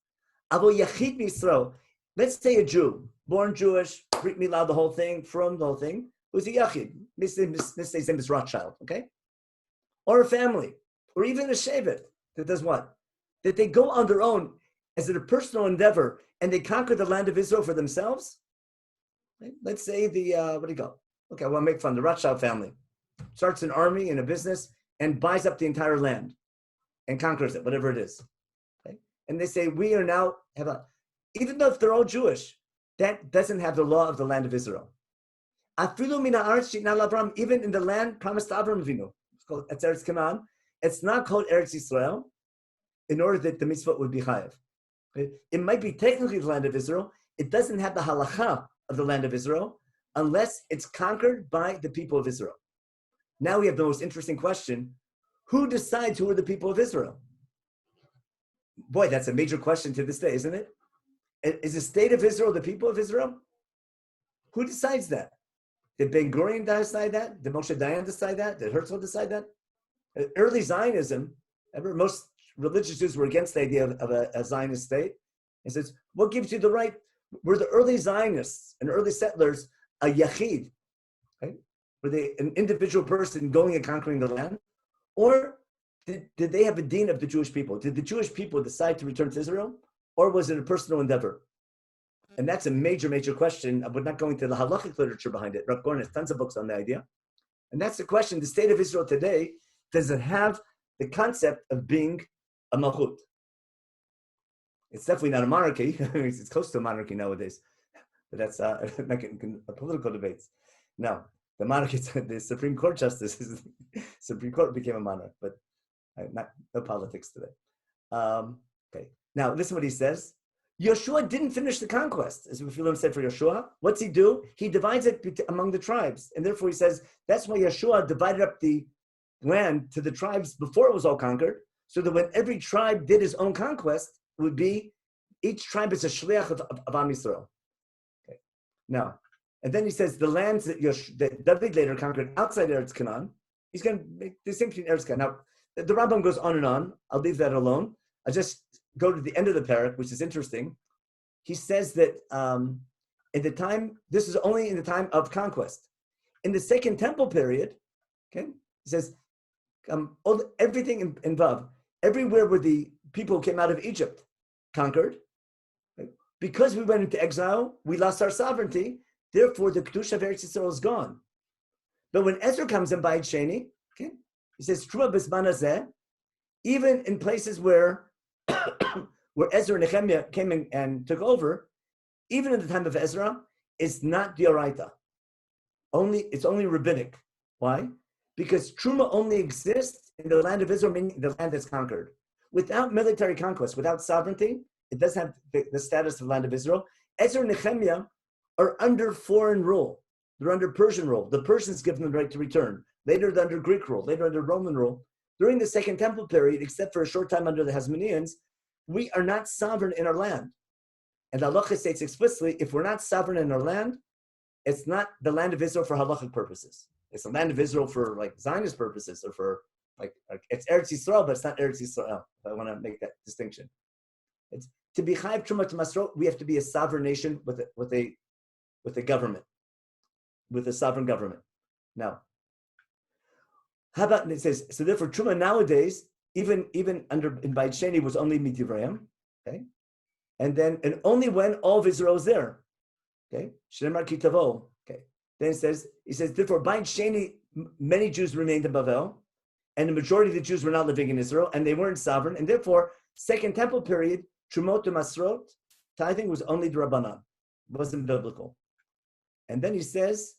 Avo yachid Yisrael. Let's say a Jew, born Jewish, Brit Milah, the whole thing, from the whole thing, who's a yachid. Let's say his name is Rothschild, okay? Or a family, or even a shevet that does what? That they go on their own as a personal endeavor and they conquer the land of Israel for themselves. Right? Let's say what do you call? Okay, I want to make fun. The Rothschild family starts an army and a business and buys up the entire land and conquers it, whatever it is. Okay? And they say, we are now, even though if they're all Jewish, that doesn't have the law of the land of Israel. Even in the land promised to Abraham Avinu, it's called Eretz Canaan. It's not called Eretz Yisrael in order that the mitzvah would be chayav. Okay? It might be technically the land of Israel. It doesn't have the halacha of the land of Israel unless it's conquered by the people of Israel. Now we have the most interesting question. Who decides who are the people of Israel? Boy, that's a major question to this day, isn't it? Is the state of Israel the people of Israel? Who decides that? Did Ben Gurion decide that? Did Moshe Dayan decide that? Did Herzl decide that? Early Zionism, most religious Jews were against the idea of a Zionist state. It says, what gives you the right? Were the early Zionists and early settlers a yachid? Right? Were they an individual person going and conquering the land? Or did they have a deen of the Jewish people? Did the Jewish people decide to return to Israel? Or was it a personal endeavor? And that's a major, major question. We're not going to the halachic literature behind it. Rav Goren has tons of books on the idea. And that's the question. The state of Israel today, does it have the concept of being a malchut? It's definitely not a monarchy. It's close to a monarchy nowadays. But that's not getting political debates. No, the monarchy, the Supreme Court justice, Supreme Court became a monarch, but no politics today. Okay, now listen what he says. Yeshua didn't finish the conquest, as Raphael said for Yeshua. What's he do? He divides it among the tribes. And therefore he says, that's why Yeshua divided up the land to the tribes before it was all conquered, so that when every tribe did his own conquest, it would be, each tribe is a shliach of Am Yisrael. Okay. Now, and then he says the lands that David later conquered outside Eretz Canaan, he's going to make the distinction in Eretz Canaan. Now, the Rambam goes on and on. I'll leave that alone. I'll just go to the end of the parak, which is interesting. He says that in the time, this is only in the time of conquest. In the Second Temple period, okay, he says everything in Vav, everywhere where the people who came out of Egypt conquered, okay, because we went into exile, we lost our sovereignty. Therefore, the Kedusha of Eretz Yisrael is gone. But when Ezra comes in Bayit Sheni, okay, he says Truma B'Zman Hazeh, even in places where where Ezra and Nehemiah came in and took over, even in the time of Ezra, it's not Dioraita. It's only rabbinic. Why? Because Truma only exists in the land of Israel, meaning the land that's conquered. Without military conquest, without sovereignty, it doesn't have the status of the land of Israel. Ezra and Nehemiah are under foreign rule. They're under Persian rule. The Persians give them the right to return. Later, they're under Greek rule. Later, under Roman rule. During the Second Temple period, except for a short time under the Hasmoneans, we are not sovereign in our land. And the halacha states explicitly, if we're not sovereign in our land, it's not the land of Israel for halachic purposes. It's the land of Israel for like Zionist purposes, or for like it's Eretz Yisrael, but it's not Eretz Yisrael. I want to make that distinction. It's to be Chayiv Truma to Masrot, we have to be a sovereign nation with a government, with a sovereign government. Now, how about, it says, so therefore Truma nowadays, even under in Bayit Sheni was only Divrei, okay? And only when all of Israel is there. Okay? Shnemar ki tavo. Okay. Then he says, therefore Bayit Sheni, many Jews remained in Bavel, and the majority of the Jews were not living in Israel, and they weren't sovereign, and therefore, Second Temple period, Trumot to Masrot, tithing was only Drabanan. It wasn't biblical. And then he says,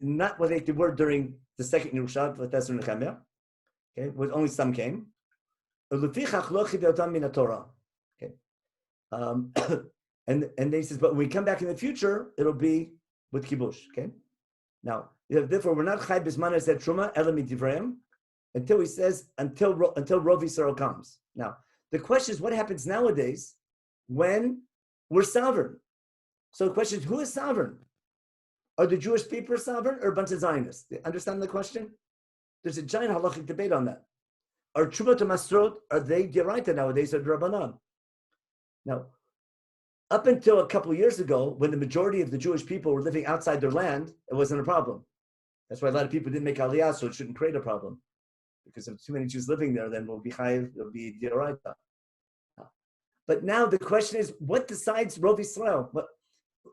not what they were during the second Yerusha, but that's Nehemiah. Okay, with only some came. Okay. And then he says, but when we come back in the future, it'll be with kibush. Okay. Now, therefore, we're not chai bisman as truma elam midivrayim until he says until Rov Yisrael comes. Now, the question is, what happens nowadays when we're sovereign? So the question is, who is sovereign? Are the Jewish people sovereign or a bunch of Zionists? Understand the question? There's a giant halachic debate on that. Are Truma to Masrot, are they Deraita nowadays or Drabanan? Now, up until a couple of years ago, when the majority of the Jewish people were living outside their land, it wasn't a problem. That's why a lot of people didn't make Aliyah, so it shouldn't create a problem. Because if too many Jews living there, then it'll be Deraita. But now the question is, what decides Rov Yisrael?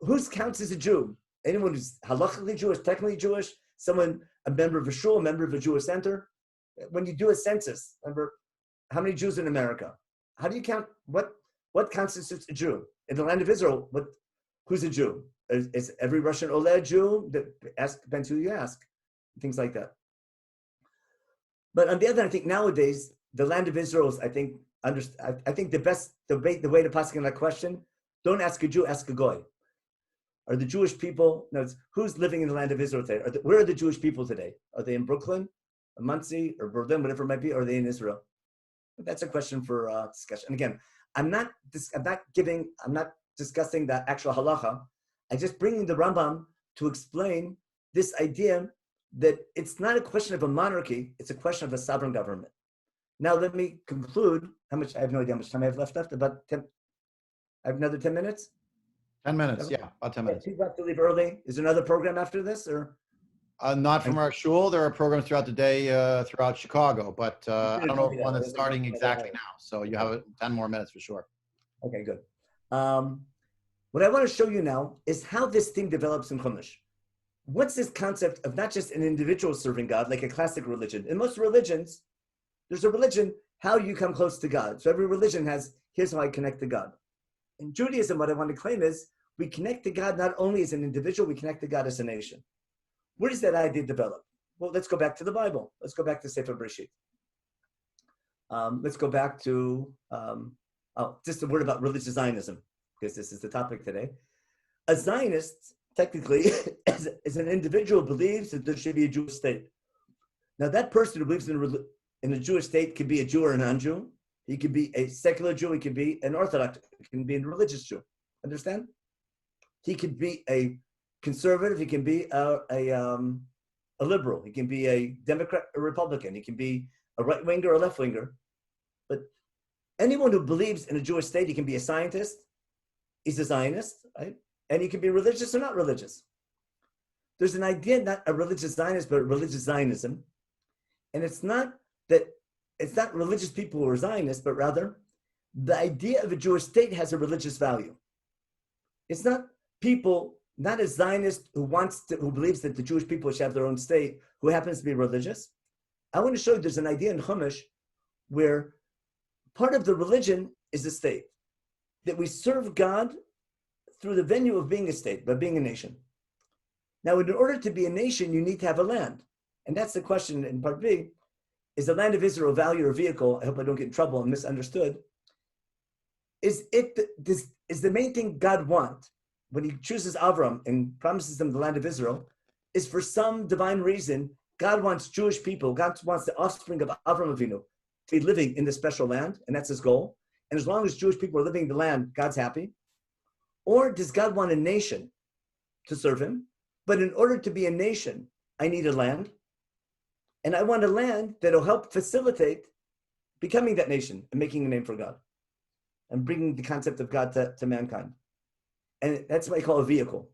Who counts as a Jew? Anyone who's halachically Jewish, technically Jewish, a member of a shul, a member of a Jewish center. When you do a census, remember, how many Jews in America? How do you count, what constitutes a Jew? In the land of Israel, who's a Jew? Is every Russian Oled Jew? Depends who you ask. Things like that. But on the other hand, I think nowadays, the land of Israel is, I think the way to pass on that question, don't ask a Jew, ask a Goy. Are the Jewish people, who's living in the land of Israel today? Where are the Jewish people today? Are they in Brooklyn, or Monsey, or Berlin, whatever it might be? Or are they in Israel? But that's a question for discussion. And again, I'm not discussing the actual halacha. I'm just bringing the Rambam to explain this idea that it's not a question of a monarchy, it's a question of a sovereign government. Now let me conclude. I have no idea how much time I have left. About 10, I have another 10 minutes? 10 minutes, yeah, about 10 minutes. People have to leave early. Is there another program after this, or? Not from our shul. There are programs throughout the day throughout Chicago, but I don't know if one is starting exactly now. So you have 10 more minutes for sure. Okay, good. What I want to show you now is how this thing develops in Chumash. What's this concept of not just an individual serving God, like a classic religion? In most religions, there's a religion, how you come close to God. So every religion has, here's how I connect to God. In Judaism, what I want to claim is, we connect to God not only as an individual, we connect to God as a nation. Where does that idea develop? Well, let's go back to the Bible. Let's go back to Sefer Bereshit. Let's go back to, just a word about religious Zionism, because this is the topic today. A Zionist, technically, is an individual who believes that there should be a Jewish state. Now, that person who believes in a Jewish state could be a Jew or a non-Jew. He could be a secular Jew. He could be an Orthodox. He can be a religious Jew. Understand? He could be a conservative. He can be a liberal. He can be a Democrat, a Republican. He can be a right winger or a left winger. But anyone who believes in a Jewish state, he can be a scientist. He's a Zionist, right? And he can be religious or not religious. There's an idea, not a religious Zionist, but a religious Zionism. And it's not religious people who are Zionists, but rather the idea of a Jewish state has a religious value. It's not people, not a Zionist who believes that the Jewish people should have their own state, who happens to be religious. I want to show you there's an idea in Chumash where part of the religion is the state, that we serve God through the venue of being a state, by being a nation. Now, in order to be a nation, you need to have a land. And that's the question in part B. Is the land of Israel value or vehicle? I hope I don't get in trouble and misunderstood. Is the main thing God wants when he chooses Avram and promises them the land of Israel, is for some divine reason, God wants Jewish people, God wants the offspring of Avram Avinu to be living in this special land, and that's his goal. And as long as Jewish people are living in the land, God's happy. Or does God want a nation to serve him? But in order to be a nation, I need a land. And I want a land that will help facilitate becoming that nation and making a name for God and bringing the concept of God to mankind. And that's what I call a vehicle.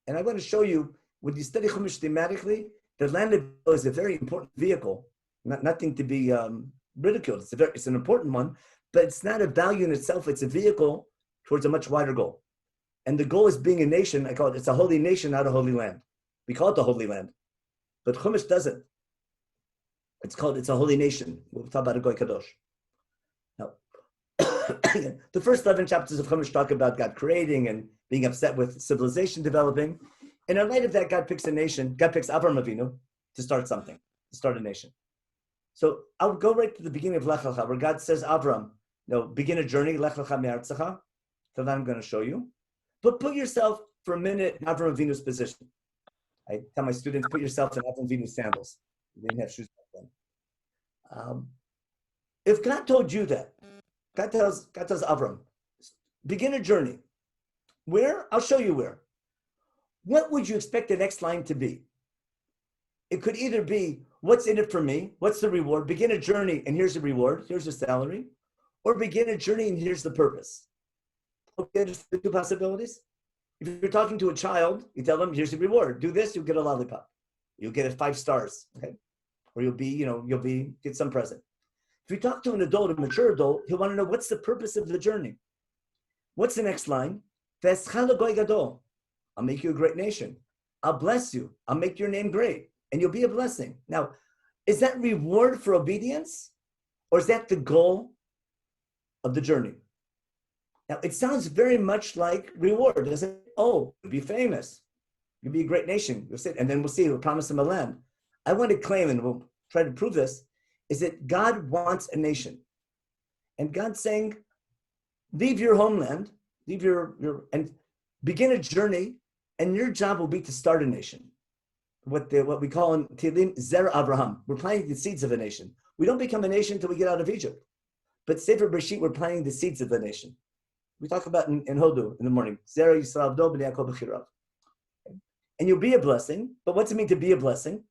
And I want to show you, when you study Chumash thematically, the land of Israel is a very important vehicle, nothing to be ridiculed. It's an important one, but it's not a value in itself. It's a vehicle towards a much wider goal. And the goal is being a nation. I call it, it's a holy nation, not a holy land. We call it the holy land. But Chumash doesn't. It's a holy nation. We'll talk about a Goy Kadosh. Now, the first 11 chapters of Chumash talk about God creating and being upset with civilization developing. And in light of that, God picks a nation. God picks Avram Avinu to start something, to start a nation. So I'll go right to the beginning of Lech Lecha, where God says, Avram, begin a journey, Lech Lecha me'artzecha. So that I'm going to show you. But put yourself for a minute in Avram Avinu's position. I tell my students, put yourself in Avram Avinu's sandals. They didn't have shoes back then. If God told you that, God tells Avram, begin a journey. Where? I'll show you where. What would you expect the next line to be? It could either be, what's in it for me? What's the reward? Begin a journey and here's the reward, here's the salary. Or begin a journey and here's the purpose. Okay, there's the two possibilities. If you're talking to a child, you tell them, here's the reward. Do this, you'll get a lollipop. You'll get 5 stars, okay? Or get some present. If you talk to an adult, a mature adult, he'll want to know, what's the purpose of the journey? What's the next line? I'll make you a great nation. I'll bless you. I'll make your name great. And you'll be a blessing. Now, is that reward for obedience? Or is that the goal of the journey? Now, it sounds very much like reward, doesn't it? Oh, you'll be famous. You'll be a great nation. And then we'll see. We'll promise them a land. I want to claim, and we'll try to prove this, is that God wants a nation. And God's saying, leave your homeland, leave and begin a journey, and your job will be to start a nation. What we call in Tehillim, Zera Abraham. We're planting the seeds of a nation. We don't become a nation until we get out of Egypt. But Sefer Bereshit, we're planting the seeds of the nation. We talk about in Hodu in the morning. Zera Yisrael Avdo b'nei Yaakov b'chirav. And you'll be a blessing. But what's it mean to be a blessing?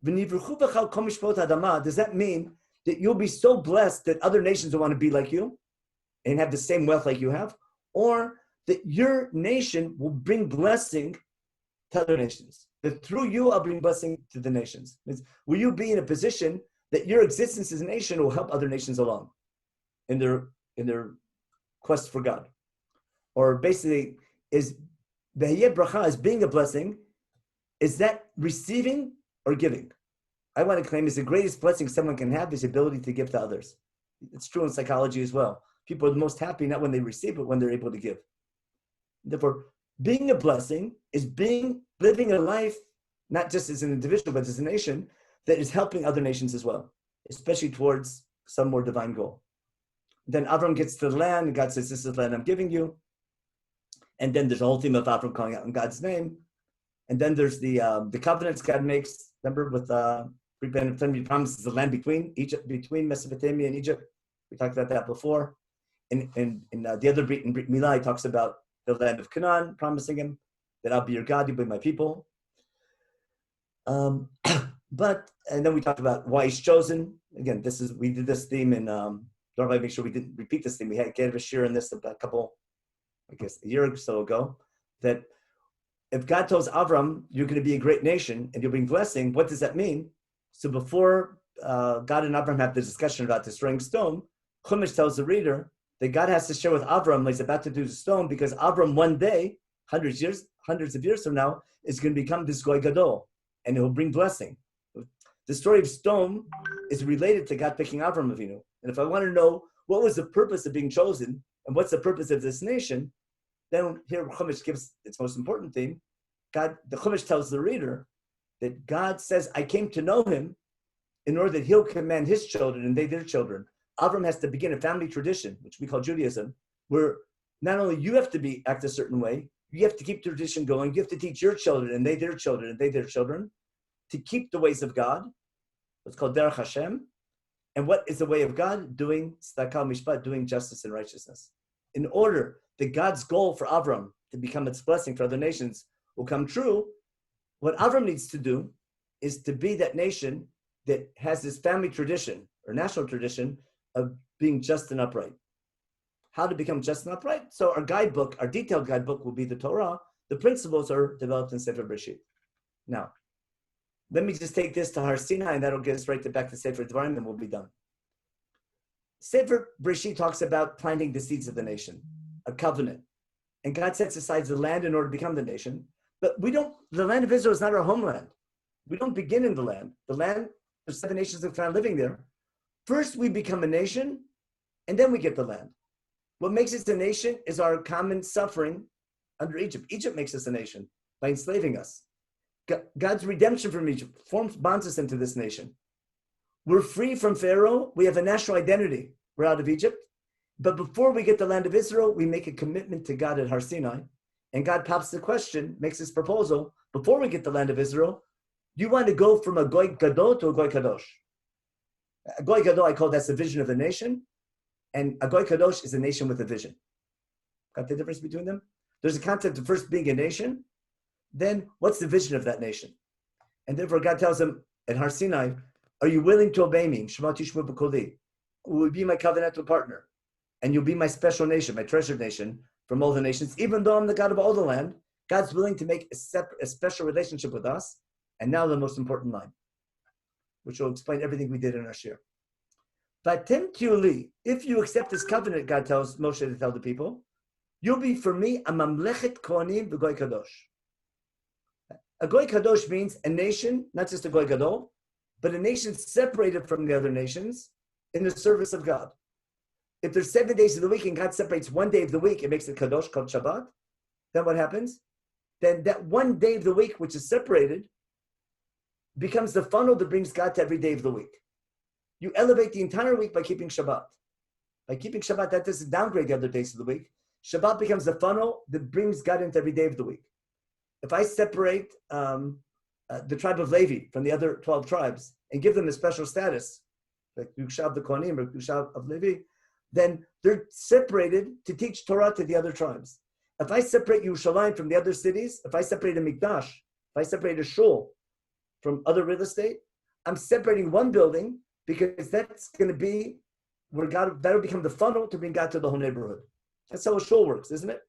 Does that mean that you'll be so blessed that other nations will want to be like you and have the same wealth like you have? Or that your nation will bring blessing to other nations? That through you, I'll bring blessing to the nations. Will you be in a position that your existence as a nation will help other nations along in their quest for God? Or basically, is Behiyeh Bracha, is being a blessing, is that receiving or giving? I want to claim is the greatest blessing someone can have is the ability to give to others. It's true in psychology as well. People are the most happy not when they receive, but when they're able to give. Therefore, being a blessing is living a life, not just as an individual, but as a nation, that is helping other nations as well, especially towards some more divine goal. Then Avram gets to the land, and God says, this is the land I'm giving you. And then there's a whole theme of Avram calling out in God's name. And then there's the covenants God makes, remember, with he promises the land between Mesopotamia and Egypt. We talked about that before. In the other Brit Milah, he talks about the land of Canaan, promising him that I'll be your God, you'll be my people. And then we talked about why he's chosen. Again, we did this theme in, don't want to make sure we didn't repeat this theme. We had gave a shiur in this about a year or so ago, that if God tells Avram, you're going to be a great nation and you'll bring blessing, what does that mean? So before God and Avram have the discussion about destroying stone, Chumash tells the reader that God has to share with Avram what he's about to do to stone, because Avram one day, hundreds of years from now, is going to become this Goy Gadol, and he'll bring blessing. The story of stone is related to God picking Avram Avinu. And if I want to know what was the purpose of being chosen and what's the purpose of this nation, then here Chumash gives its most important theme. The Chumash tells the reader that God says, I came to know him in order that he'll command his children and they their children. Avram has to begin a family tradition, which we call Judaism, where not only you have to act a certain way, you have to keep the tradition going. You have to teach your children and they their children and they their children to keep the ways of God. What's called Derech Hashem. And what is the way of God? Doing tzedakah mishpat, doing justice and righteousness. In order that God's goal for Avram to become its blessing for other nations will come true, what Avram needs to do is to be that nation that has this family tradition or national tradition of being just and upright. How to become just and upright? So our guidebook, our detailed guidebook will be the Torah. The principles are developed in Sefer Bereshit. Now, let me just take this to Har Sinai, and that'll get us back to Sefer Dvarim, and we'll be done. Sefer Bereshit talks about planting the seeds of the nation, a covenant. And God sets aside the land in order to become the nation. But the land of Israel is not our homeland. We don't begin in the land. The land, there's 7 nations of found living there. First, we become a nation, and then we get the land. What makes us a nation is our common suffering under Egypt. Egypt makes us a nation by enslaving us. God's redemption from Egypt bonds us into this nation. We're free from Pharaoh. We have a national identity. We're out of Egypt. But before we get the land of Israel, we make a commitment to God at Har Sinai. And God pops the question, makes this proposal, before we get the land of Israel, you want to go from a Goy Gadol to a Goy Kadosh. A Goy Gadol, I call that's the vision of the nation. And a Goy Kadosh is a nation with a vision. Got the difference between them? There's a concept of first being a nation. Then what's the vision of that nation? And therefore God tells him at Har Sinai, are you willing to obey me? Shema tishma b'koli. Will be my covenantal partner. And you'll be my special nation, my treasured nation from all the nations. Even though I'm the God of all the land, God's willing to make a special relationship with us. And now the most important line, which will explain everything we did in our shiur. Vatem tiuli, if you accept this covenant, God tells Moshe to tell the people, you'll be for me a mamlechet kohanim v'goy kadosh. A Goy Kadosh means a nation, not just a Goy Gadol, but a nation separated from the other nations in the service of God. If there's 7 days of the week and God separates one day of the week, it makes it Kadosh called Shabbat. Then what happens? Then that one day of the week, which is separated, becomes the funnel that brings God to every day of the week. You elevate the entire week by keeping Shabbat. By keeping Shabbat, that doesn't downgrade the other days of the week. Shabbat becomes the funnel that brings God into every day of the week. If I separate the tribe of Levi from the other 12 tribes and give them a special status, like Yukshav the Kohanim or Yukshav of Levi, then they're separated to teach Torah to the other tribes. If I separate Yerushalayim from the other cities, if I separate a Mikdash, if I separate a shul from other real estate, I'm separating one building because that's going to be where God, that'll become the funnel to bring God to the whole neighborhood. That's how a shul works, isn't it?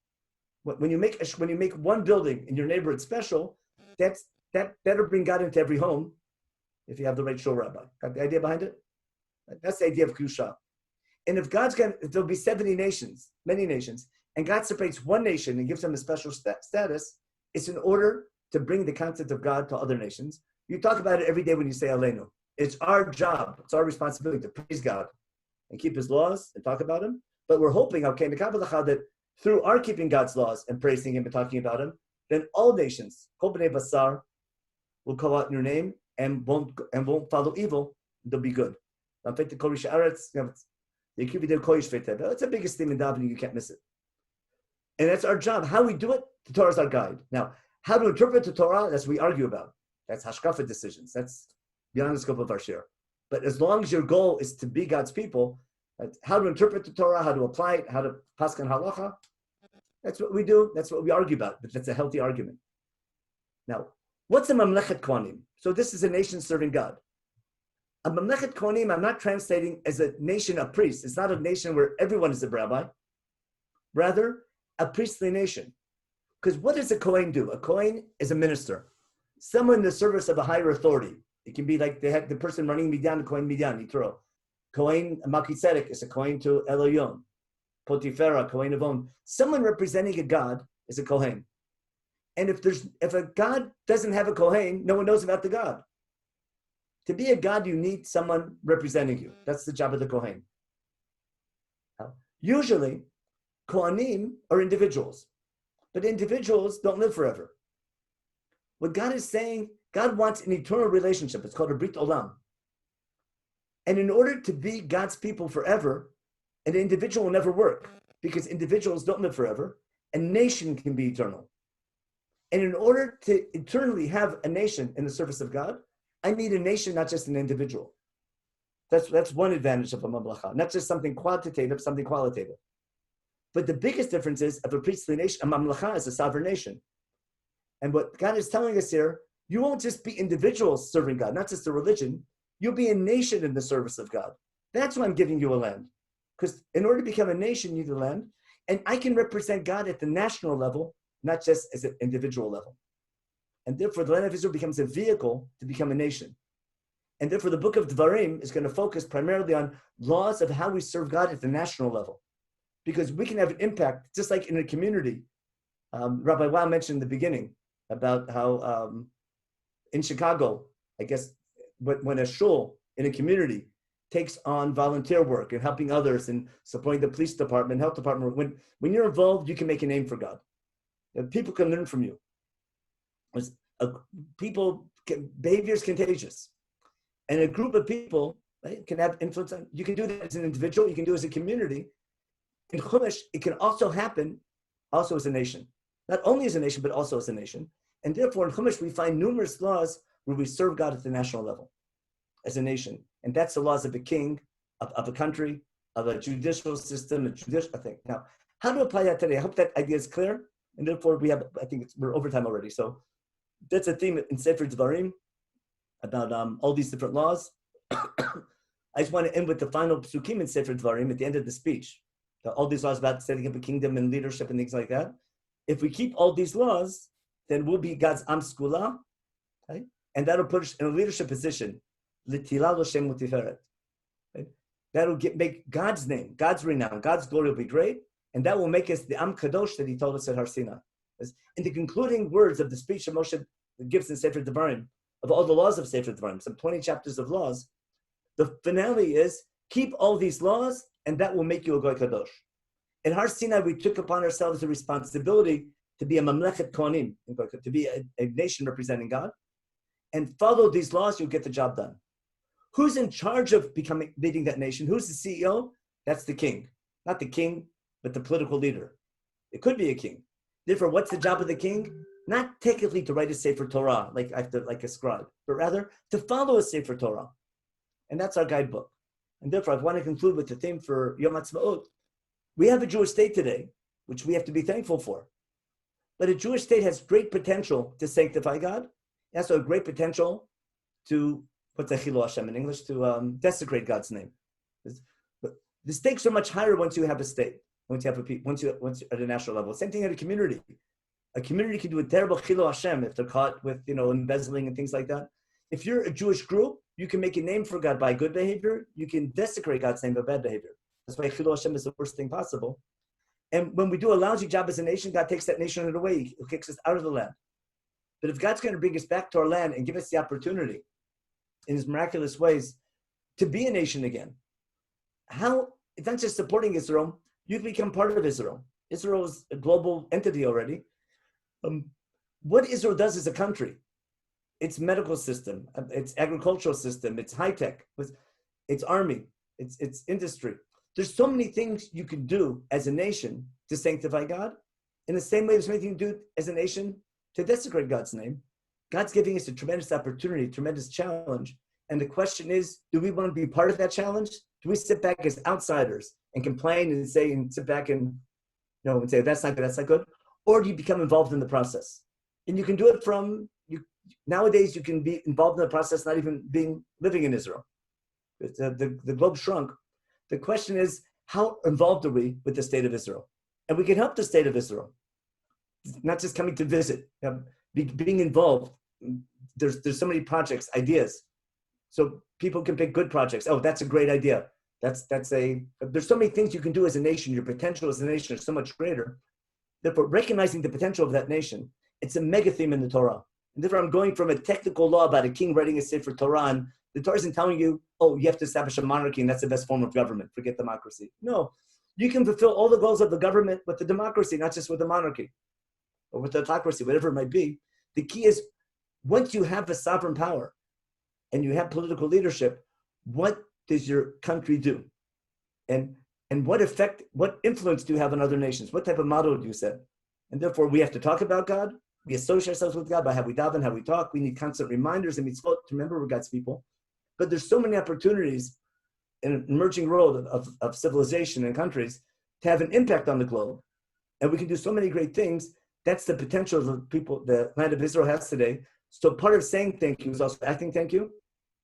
When you make one building in your neighborhood special, that'll bring God into every home if you have the right shul rabbi. Got the idea behind it? That's the idea of Kedusha. And if there'll be 70 nations, many nations, and God separates one nation and gives them a special status, it's in order to bring the concept of God to other nations. You talk about it every day when you say Aleinu. It's our job, it's our responsibility to praise God and keep His laws and talk about Him. But we're hoping, okay, that through our keeping God's laws and praising Him and talking about Him, then all nations, Kol B'nei Basar, will call out in your name and won't follow evil. They'll be good. It's the biggest thing in davening, you can't miss it. And that's our job. How we do it, the Torah is our guide. Now, how to interpret the Torah, that's what we argue about. That's hashkafa decisions. That's beyond the scope of our shiur. But as long as your goal is to be God's people, how to interpret the Torah, how to apply it, how to paskan halacha, That's what we do. That's what we argue about. But that's a healthy argument. Now, what's a mamlechet kohanim? So this is a nation serving God. A mamlechet kohanim, I'm not translating as a nation of priests. It's not a nation where everyone is a rabbi. Rather, a priestly nation. Because what does a kohen do? A kohen is a minister, someone in the service of a higher authority. It can be like they had the person running Midian, the kohen Midian, Yitro. Kohen Melchizedek is a kohen to Eloyon. Potiphera, kohen of On. Someone representing a god is a kohen. And if a god doesn't have a kohen, no one knows about the god. To be a god, you need someone representing you. That's the job of the kohen. Usually, kohanim are individuals, but individuals don't live forever. What God is saying, God wants an eternal relationship. It's called a brit olam. And in order to be God's people forever, an individual will never work because individuals don't live forever. A nation can be eternal. And in order to eternally have a nation in the service of God, I need a nation, not just an individual. That's one advantage of a mamlacha, not just something quantitative, something qualitative. But the biggest difference is of a priestly nation, a mamlacha is a sovereign nation. And what God is telling us here, you won't just be individuals serving God, not just a religion. You'll be a nation in the service of God. That's why I'm giving you a land. Because in order to become a nation, you need a land. And I can represent God at the national level, not just as an individual level. And therefore, the land of Israel becomes a vehicle to become a nation. And therefore, the book of Devarim is going to focus primarily on laws of how we serve God at the national level. Because we can have an impact, just like in a community. Rabbi Wow mentioned in the beginning about how in Chicago, I guess, when a shul in a community takes on volunteer work and helping others and supporting the police department, health department, when you're involved, you can make a name for God. People can learn from you. Behavior is contagious. And a group of people, right, can have influence on, you can do that as an individual, you can do it as a community. In Chumash, it can also happen also as a nation. Not only as a nation, but also as a nation. And therefore, in Chumash, we find numerous laws where we serve God at the national level as a nation. And that's the laws of a king, of a country, of a judicial system, a judicial thing. Now, how to apply that today? I hope that idea is clear. And therefore, we're over time already. So that's a theme in Sefer Devarim about all these different laws. I just want to end with the final psukim in Sefer Devarim at the end of the speech. All these laws about setting up a kingdom and leadership and things like that. If we keep all these laws, then we'll be God's Am Skula, okay? And that'll put us in a leadership position. L'tila l'shem u'tiferet. That'll make God's name, God's renown, God's glory will be great, and that will make us the Am Kadosh that He told us at Har Sinai. In the concluding words of the speech that Moshe gives in Sefer Devarim, of all the laws of Sefer Devarim, some 20 chapters of laws, the finale is, keep all these laws, and that will make you a Goy Kadosh. In Har Sinai, we took upon ourselves the responsibility to be a mamlechet kohanim, to be a nation representing God, and follow these laws, you'll get the job done. Who's in charge of leading that nation? Who's the CEO? That's the king. Not the king, but the political leader. It could be a king. Therefore, what's the job of the king? Not technically to write a Sefer Torah, like a scribe, but rather to follow a Sefer Torah. And that's our guidebook. And therefore, I want to conclude with the theme for Yom Haatzmaut. We have a Jewish state today, which we have to be thankful for. But a Jewish state has great potential to sanctify God. It has a great potential to, what's a Chilo Hashem in English, to desecrate God's name. The stakes are much higher once you have a state, once you're at a national level. Same thing at a community. A community can do a terrible Chilo Hashem if they're caught with, embezzling and things like that. If you're a Jewish group, you can make a name for God by good behavior. You can desecrate God's name by bad behavior. That's why Chilo Hashem is the worst thing possible. And when we do a lousy job as a nation, God takes that nation away. He kicks us out of the land. But if God's going to bring us back to our land and give us the opportunity in His miraculous ways to be a nation again, how, it's not just supporting Israel, you can become part of Israel. Israel is a global entity already. What Israel does as a country, its medical system, its agricultural system, its high tech, its army, its industry. There's so many things you can do as a nation to sanctify God. In the same way, there's so many things you can do as a nation to desecrate God's name. God's giving us a tremendous opportunity, tremendous challenge. And the question is, do we want to be part of that challenge? Do we sit back as outsiders and complain and say and sit back and and say, that's not good, that's not good? Or do you become involved in the process? And you can do it nowadays you can be involved in the process, not even living in Israel. The globe shrunk. The question is, how involved are we with the state of Israel? And we can help the state of Israel, not just coming to visit, being involved. There's so many projects, ideas. So people can pick good projects. Oh, that's a great idea. There's so many things you can do as a nation. Your potential as a nation is so much greater. Therefore, recognizing the potential of that nation, it's a mega theme in the Torah. And therefore, I'm going from a technical law about a king writing a sefer Torah, and the Torah isn't telling you, oh, you have to establish a monarchy and that's the best form of government. Forget democracy. No, you can fulfill all the goals of the government with the democracy, not just with the monarchy or with the autocracy, whatever it might be. The key is, once you have a sovereign power and you have political leadership, what does your country do? And what effect, what influence do you have on other nations? What type of model do you set? And therefore, we have to talk about God. We associate ourselves with God by how we daven, how we talk. We need constant reminders and mitzvot to remember we're God's people. But there's so many opportunities in an emerging world of civilization and countries to have an impact on the globe. And we can do so many great things. That's the potential of the people, the land of Israel has today. So part of saying thank you is also acting thank you.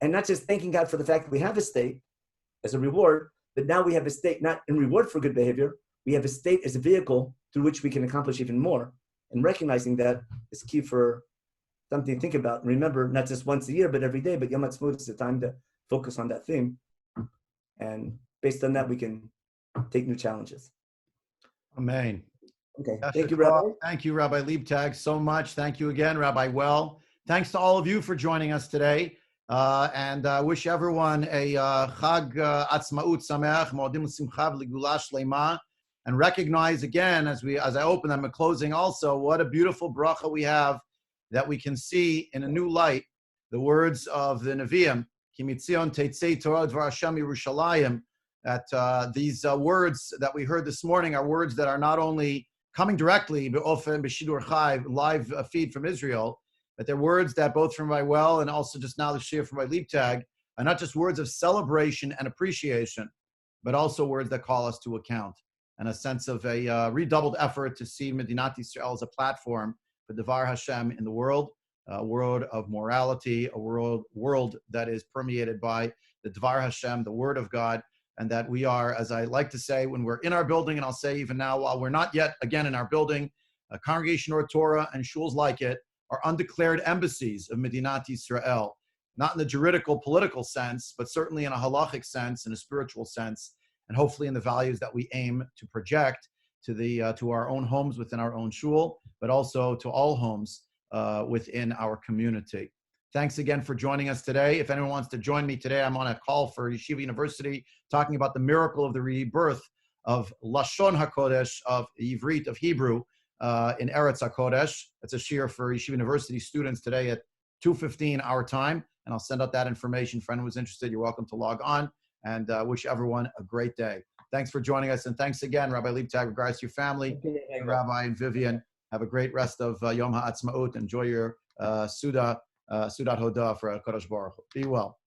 And not just thanking God for the fact that we have a state as a reward, but now we have a state not in reward for good behavior. We have a state as a vehicle through which we can accomplish even more. And recognizing that is key for something to think about. And remember, not just once a year, but every day. But Yom Haatzmaut is the time to focus on that theme. And based on that, we can take new challenges. Amen. Okay. Thank you, Rabbi. Thank you, Rabbi Leibtag, so much. Thank you again, Rabbi Well. Thanks to all of you for joining us today. And wish everyone a Chag Haatzmaut Sameach, Mo'adim L'Simcha V'Legula Shleima. And recognize again, as I open them and closing also, what a beautiful bracha we have that we can see in a new light the words of the Nevi'im, Ki mitzion teitzei Torah dvar Hashem Yerushalayim, that these words that we heard this morning are words that are not only coming directly, be'ofen b'shidur chai, live feed from Israel, but they're words that both from Rabbi Well and also just now the Shiur from Rabbi Leibtag are not just words of celebration and appreciation, but also words that call us to account. And a sense of a redoubled effort to see Medinat Yisrael as a platform for Devar Hashem in the world, a world of morality, a world that is permeated by the Devar Hashem, the Word of God, and that we are, as I like to say, when we're in our building, and I'll say even now, while we're not yet again in our building, a congregation or Torah and shuls like it are undeclared embassies of Medinat Yisrael, not in the juridical political sense, but certainly in a halachic sense, in a spiritual sense, and hopefully in the values that we aim to project to our own homes within our own shul, but also to all homes within our community. Thanks again for joining us today. If anyone wants to join me today, I'm on a call for Yeshiva University talking about the miracle of the rebirth of Lashon HaKodesh, of Ivrit, of Hebrew, in Eretz HaKodesh. That's a shiur for Yeshiva University students today at 2:15 our time, and I'll send out that information for anyone who's interested. You're welcome to log on. And wish everyone a great day. Thanks for joining us. And thanks again, Rabbi Leibtag, regards to your family, and Rabbi and Vivian. Have a great rest of Yom Haatzmaut. Enjoy your Sudat Hodah for Kodesh Baruch Hu. Be well.